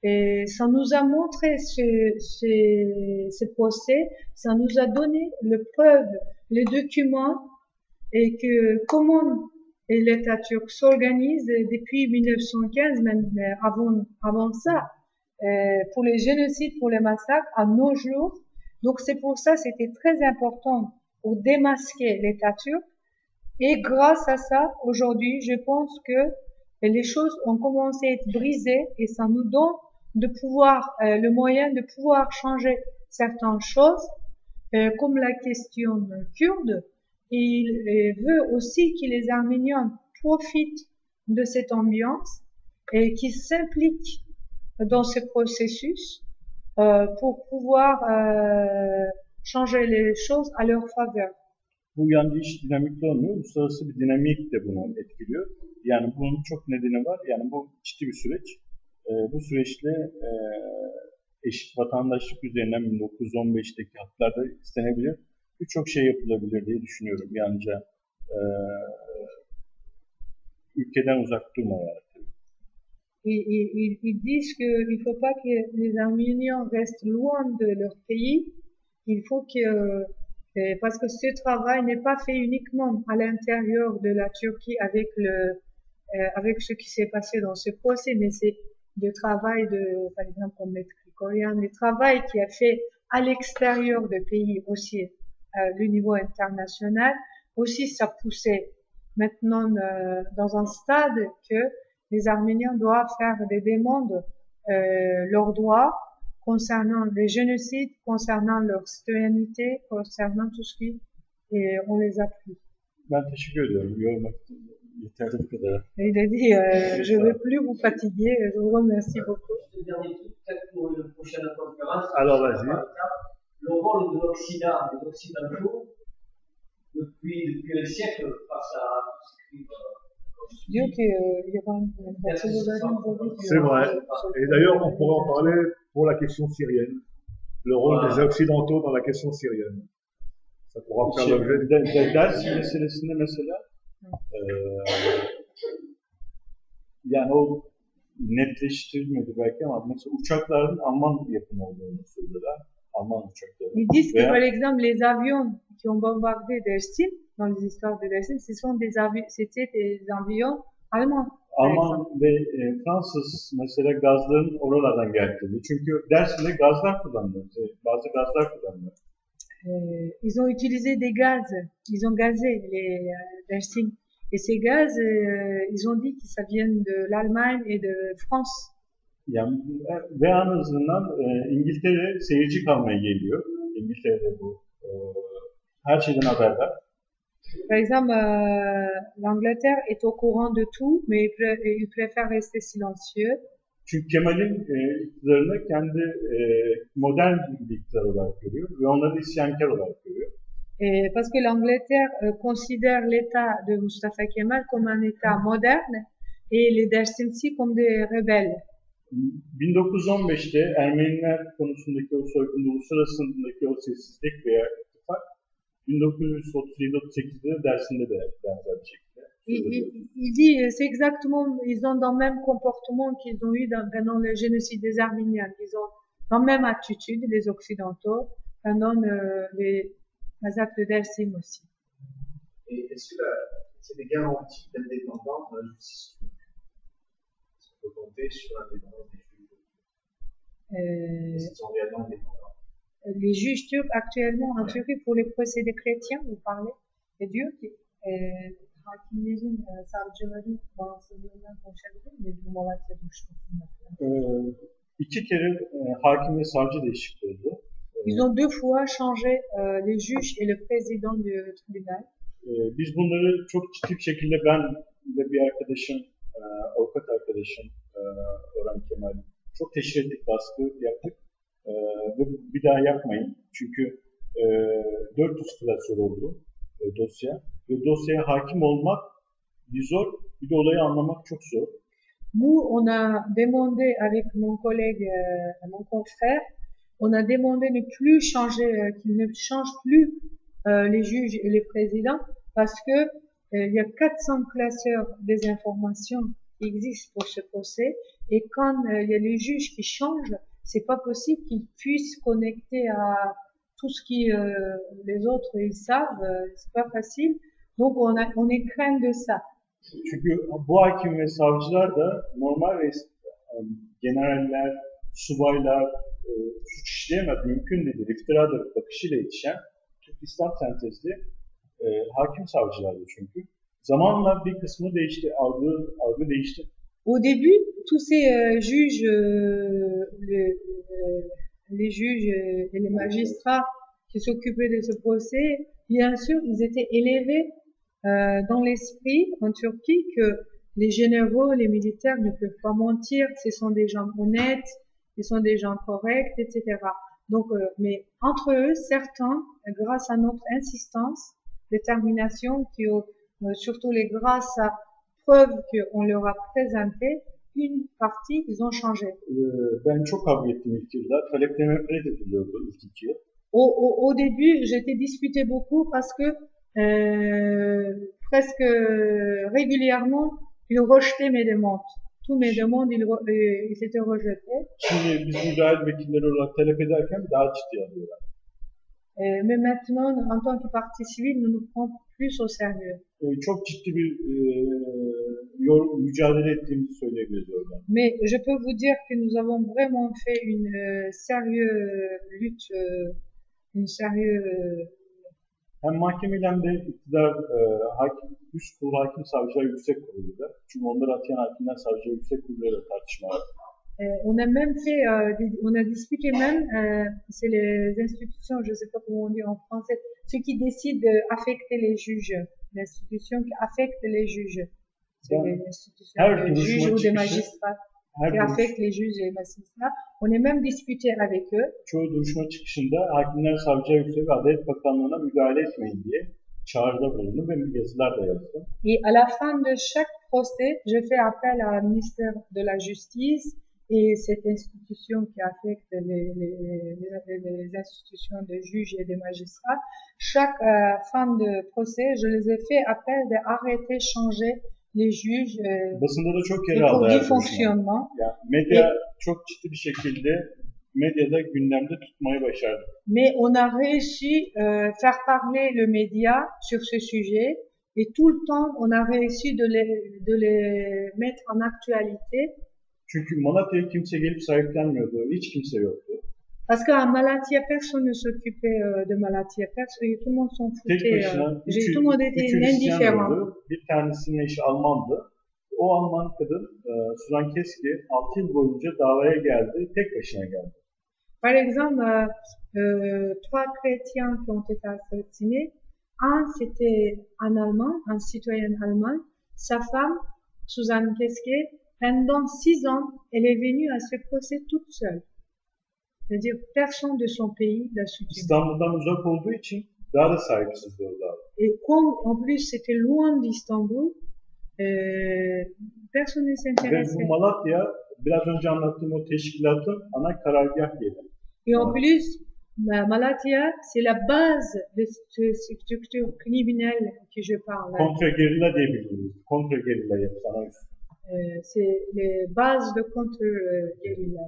et ça nous a montré ce procès, ça nous a donné les preuves, les documents et que comment l'État turc s'organise depuis 1915, même avant ça. Pour les génocides, pour les massacres, à nos jours. Donc c'est pour ça c'était très important pour démasquer l'État turc. Et grâce à ça, aujourd'hui, je pense que les choses ont commencé à être brisées et ça nous donne le moyen de pouvoir changer certaines choses, comme la question kurde. Il veut aussi que les Arméniens profitent de cette ambiance et qu'ils s'impliquent dans ce processus pour pouvoir changer les choses à leur faveur. Bu yancı iş dinamikli olmuyor. Uluslararası bir dinamik de bunu etkiliyor. Yani bunun çok nedeni var. Yani bu ciddi bir süreç. Bu süreçte eşit vatandaşlık üzerinden 1915'teki haklarda istenebilir. Birçok şey yapılabilir diye düşünüyorum. Yalnızca ülkeden uzak durmayarak. Ils disent qu'il ne faut pas que les Arméniens restent loin de leur pays. Il faut que, parce que ce travail n'est pas fait uniquement à l'intérieur de la Turquie avec ce qui s'est passé dans ce procès, mais c'est le travail par exemple, comme Maître Grigorian, le travail qui a fait à l'extérieur du pays aussi, le niveau international. Aussi, ça poussait maintenant dans un stade que les Arméniens doivent faire des demandes, leurs droits concernant les génocides, concernant leur citoyenneté, concernant tout ce qui, et on les appuie. Ben teşekkür ediyorum. Yormak yeterli bu kadar. Il a dit, je ne veux plus vous fatiguer, je vous remercie beaucoup. Dernier truc, peut-être pour une prochaine conférence. Alors vas-y. Le rôle de l'Occident, des Occidentaux, depuis un siècle, face à Diyor ki yabancı C'est vrai. Et d'ailleurs, on pourrait en parler pour la question syrienne. Le rôle des Occidentaux dans la question syrienne. Ça pourra faire l'objet. Dersim meselesinde mesela yani o netleştirilmedi belki ama mesela uçakların Alman yapımı olduğunu söylüyorlar. Alman uçakları. Ils disent que par exemple les avions qui ont bombardé Dersim, dans les histoires de Dersim, c'était des avions allemands. Alman ve Fransız mesela gazların oralardan geldiğini. Çünkü Dersim'de gazlar kullanılıyor. Bazı gazlar kullanılıyor. Ils ont utilisé des gaz, ils ont gazé les Dersim. Et ces gaz, ils ont dit que ça vient de l'Allemagne et de France. Yani ve en azından İngiltere seyirci kalmaya geliyor. İngiltere'de bu her şeyden haberdar. Par exemple, l'Angleterre est au courant de tout, mais il préfère rester silencieux. Çünkü Kemal'in iktidarını kendi modern bir iktidar olarak görüyor ve onları isyankar olarak görüyor. Et parce que l'Angleterre considère l'État de Mustafa Kemal comme un État moderne et les Dersimsi comme des rebelles. 1915'te Ermeniler konusundaki o soykırımda uluslararasındaki o sessizlik veya ittifak 1937-38'de de Dersim'de de benzer bir şekilde. Il dit c'est exactement, ils ont dans le même comportement qu'ils ont eu pendant le génocide des Arméniens. Ils ont dans la même attitude, les Occidentaux, pendant les massacres de Dersim aussi. Et est-ce que c'est des garanties d'indépendance de la justice turque? Est-ce qu'on peut compter sur l'indépendance des juges? Est-ce qu'ils sont réellement indépendants? Les juges turcs actuellement en Turquie pour les procès des chrétiens, vous parlez, et diyor ki hakimlerin, savcıların bağımsızlığından konuşabilir mi? Bu Malatya duruşmasında. İki kere hakim ve savcı değişikliği oldu. Ils ont deux fois changé les juges et le président du tribunal. Biz bunları çok ciddi bir şekilde ben ve bir arkadaşım, avukat arkadaşım Orhan Kemal çok teşhir ettik, baskı yaptık. Ve bir daha yapmayın. Çünkü 400 klasör oldu dosya. Ve dosyaya hakim olmak bir zor, bir de olayı anlamak çok zor. Nous, on a demandé avec mon collègue, mon confrère, on a demandé ne plus changer, qu'ils ne changent plus les juges et les présidents parce que il y a 400 classeurs des informations qui existent pour ce procès et quand il y a les juges qui changent, c'est pas possible qu'ils puissent connecter à tout ce qui les autres ils savent, c'est pas facile. Donc on est craint de ça. Çünkü bu hakim ve savcılar da normal generaller, subaylar suç işleyemez, mümkün değil. İftiradır bakışıyla yetişen Türk İslam sentezli hakim savcılardı çünkü. Zamanla bir kısmı değişti, algı değişti. Au début, tous ces juges, les juges et les magistrats qui s'occupaient de ce procès, bien sûr, ils étaient élevés dans l'esprit en Turquie que les généraux, les militaires ne peuvent pas mentir, ce sont des gens honnêtes, ils sont des gens corrects, etc. Donc, mais entre eux, certains, grâce à notre insistance, détermination, surtout les grâce à preuves qu'on leur a présentées, une partie, ils ont changé. Ben çok kavga ettim ilk yılda. Taleplerime reddediliyordu ilk 2 yıl. Au début, j'étais disputé beaucoup parce que presque régulièrement, ils rejetaient mes demandes. Tous mes demandes, ils étaient rejetés. Şimdi biz müdahil vekilleri olarak talep ederken daha ciddi alıyorlar. Mais maintenant, en tant que partie civile, nous nous prenons plus au sérieux. Çok ciddi bir mücadele ettiğimizi söyleyebiliriz oradan. Mais je peux vous dire que nous avons vraiment fait une sérieuse lutte, une sérieuse. Hem mahkemeyle hem de iktidar üst kurulu hakim savcılar yüksek kuruluyla. Çünkü onları atayan hakimler savcılar yüksek kuruluyla tartışma var. On a même fait, on a discuté même, c'est les institutions, je ne sais pas comment on dit en français, ceux qui décident d'affecter les juges, l'institution qui affecte les juges. C'est l'institution des juges ou des magistrats qui affecte les juges et les magistrats. On est même discuté avec eux. Çoğu duruşma çıkışında hakimler savcılar yüksek ve Adalet Bakanlığı'na müdahale etmeyin diye çağrıda bulundu ve yazılar da yazdı. Et à la fin de chaque procès, je fais appel à un ministère de la Justice et cette institution qui affecte les institutions de juges et de magistrats. Chaque fin de procès, je les ai fait appel d'arrêter, changer les juges basında da çok yer aldı du fonctionnement. Yani medya çok ciddi bir şekilde medyada gündemde tutmayı başardı. Mais on a réussi faire parler le média sur ce sujet et tout le temps on a réussi de les mettre en actualité. Çünkü Malatya'ya kimse gelip sahiplenmiyordu, hiç kimse yoktu. Parce qu'à Malatya, personne ne s'occupait de Malatya, tout le monde s'en foutait. Tout le monde était indifférent. Bir tanesinin eşi Almandı. o Alman kadın Suzan Keski 6 yıl boyunca davaya geldi, tek başına geldi. Par exemple, trois chrétiens qui ont été assassinés. Un, c'était un Allemand, un citoyen allemand. Sa femme, Suzanne Keske, pendant 6 ans, elle est venue à ce procès toute seule. C'est-à-dire, personne de son pays l'a soutenue. İstanbul'dan uzak olduğu için daha da sahipsizdi orada. Et comme, en plus, c'était loin d'Istanbul, personne ne Ve s'intéressait. bu Malatya, biraz önce anlattığım o teşkilatın ana karargah yeri. Et en plus, Malatya, c'est la base de cette structure criminelle que je parle. Kontra-gerilla diye bildiğimiz. Kontra-gerilla yapı sana üstü. C'est les bases de contre-guérilla.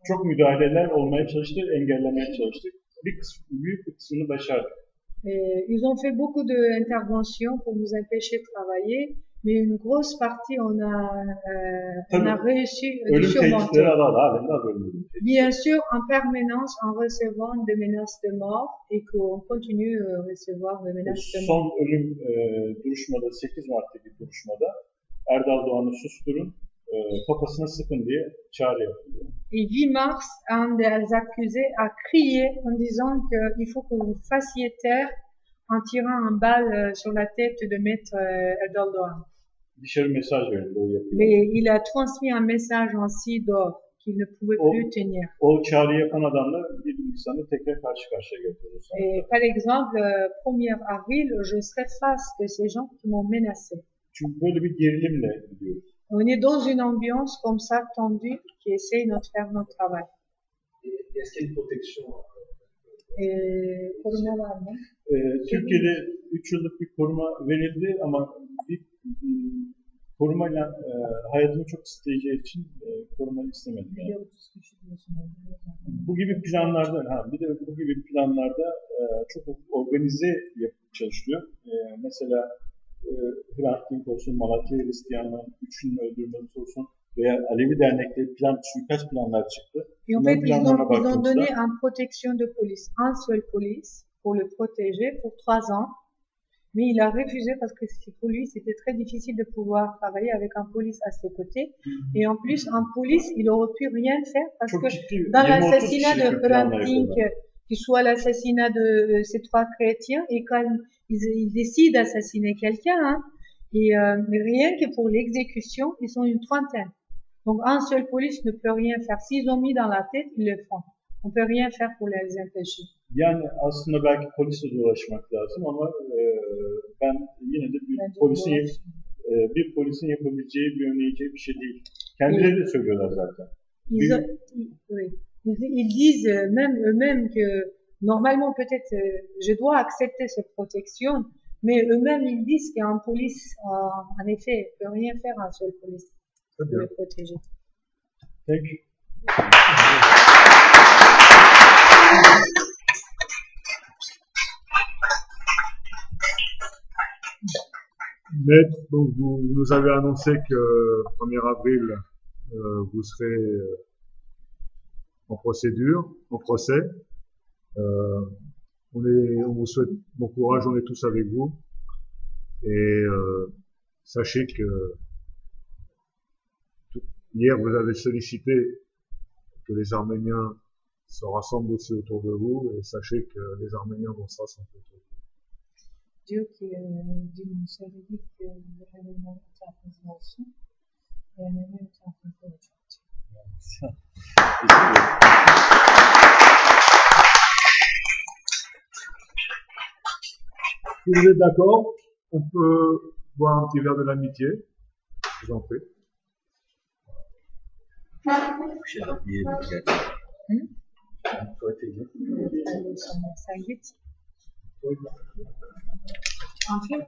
Çok müdahaleler olmaya çalıştı, engellemeye çalıştık. Büyük bir kısmını başardık. Ils ont fait beaucoup d'interventions pour nous empêcher de travailler, mais une grosse partie on a réussi à surmonter. Bien sûr, en permanence en recevant des menaces de mort et qu'on continue à recevoir des menaces de mort. Son ölüm duruşmada, 8 Mart'taki duruşmada Erdal Doğan'ı susturun, kafasına sıkın diye çağrı yapılıyor. Et 8 mars, un des accusés a crié en disant qu'il faut que vous fassiez taire en tirant un balle sur la tête de maître Erdal Doğan. Dışarı mesaj verildi, o yapıyor. Mais il a transmis un message ainsi d'or qu'il ne pouvait plus tenir. O çağrı yapan adamla bir insanı tekrar karşı karşıya getiriyor. Et par exemple, 1er avril, je serai face de ces gens qui m'ont menacé. Çünkü böyle bir gerilimle gidiyoruz. On est dans une ambiance comme ça tendue qui essaye de faire notre travail. Est-ce qu'il y a une protection? Koruma var mı? Türkiye'de 3 yıllık bir koruma verildi ama bir korumayla hayatımı çok isteyeceği için korumayı istemedim yani. Bu gibi planlarda, bir de bu gibi planlarda çok organize yapıp çalışılıyor. Mesela Hrant Dink olsun, Malatya Hristiyanların 3'ünün öldürülmesi olsun veya Alevi dernekleri suikast planlar çıktı. Et en fait, ils ont donné une protection de police, un seul police pour le protéger pour 3 ans. Mais il a refusé parce que pour lui, c'était très difficile de pouvoir travailler avec un police à ses côtés. Et en plus, un police, il aurait pu rien faire parce que dans l'assassinat de Hrant Dink, qu'il soit l'assassinat de ces 3 chrétiens, et quand ils décident d'assassiner quelqu'un, mais rien que pour l'exécution, ils sont une 30aine. Donc un seul police ne peut rien faire. S'ils ont mis dans la tête, ils le font. On peut rien faire pour les empêcher. Yani aslında belki polisle uğraşmak lazım ama ben yine de bir polisin yapabileceği, bir önleyeceği bir şey değil. Kendileri de söylüyorlar zaten. Ils disent même eux-mêmes que normalement peut-être je dois accepter cette protection, mais eux-mêmes ils disent qu'un police en effet ne peut rien faire un seul police pour le protéger. Thank you. Maître, donc vous nous avez annoncé que 1er avril, vous serez en procédure, en procès. On vous souhaite bon courage, on est tous avec vous. Et sachez que hier vous avez sollicité que les Arméniens se rassemblent aussi autour de vous, et sachez que les Arméniens vont se rassembler autour de vous. Dieu qui dit une seule vie que l'événement est en présentation et un événement est en présentation. Si vous êtes d'accord, on peut boire un petit verre de l'amitié. Je vous en prie. En fait,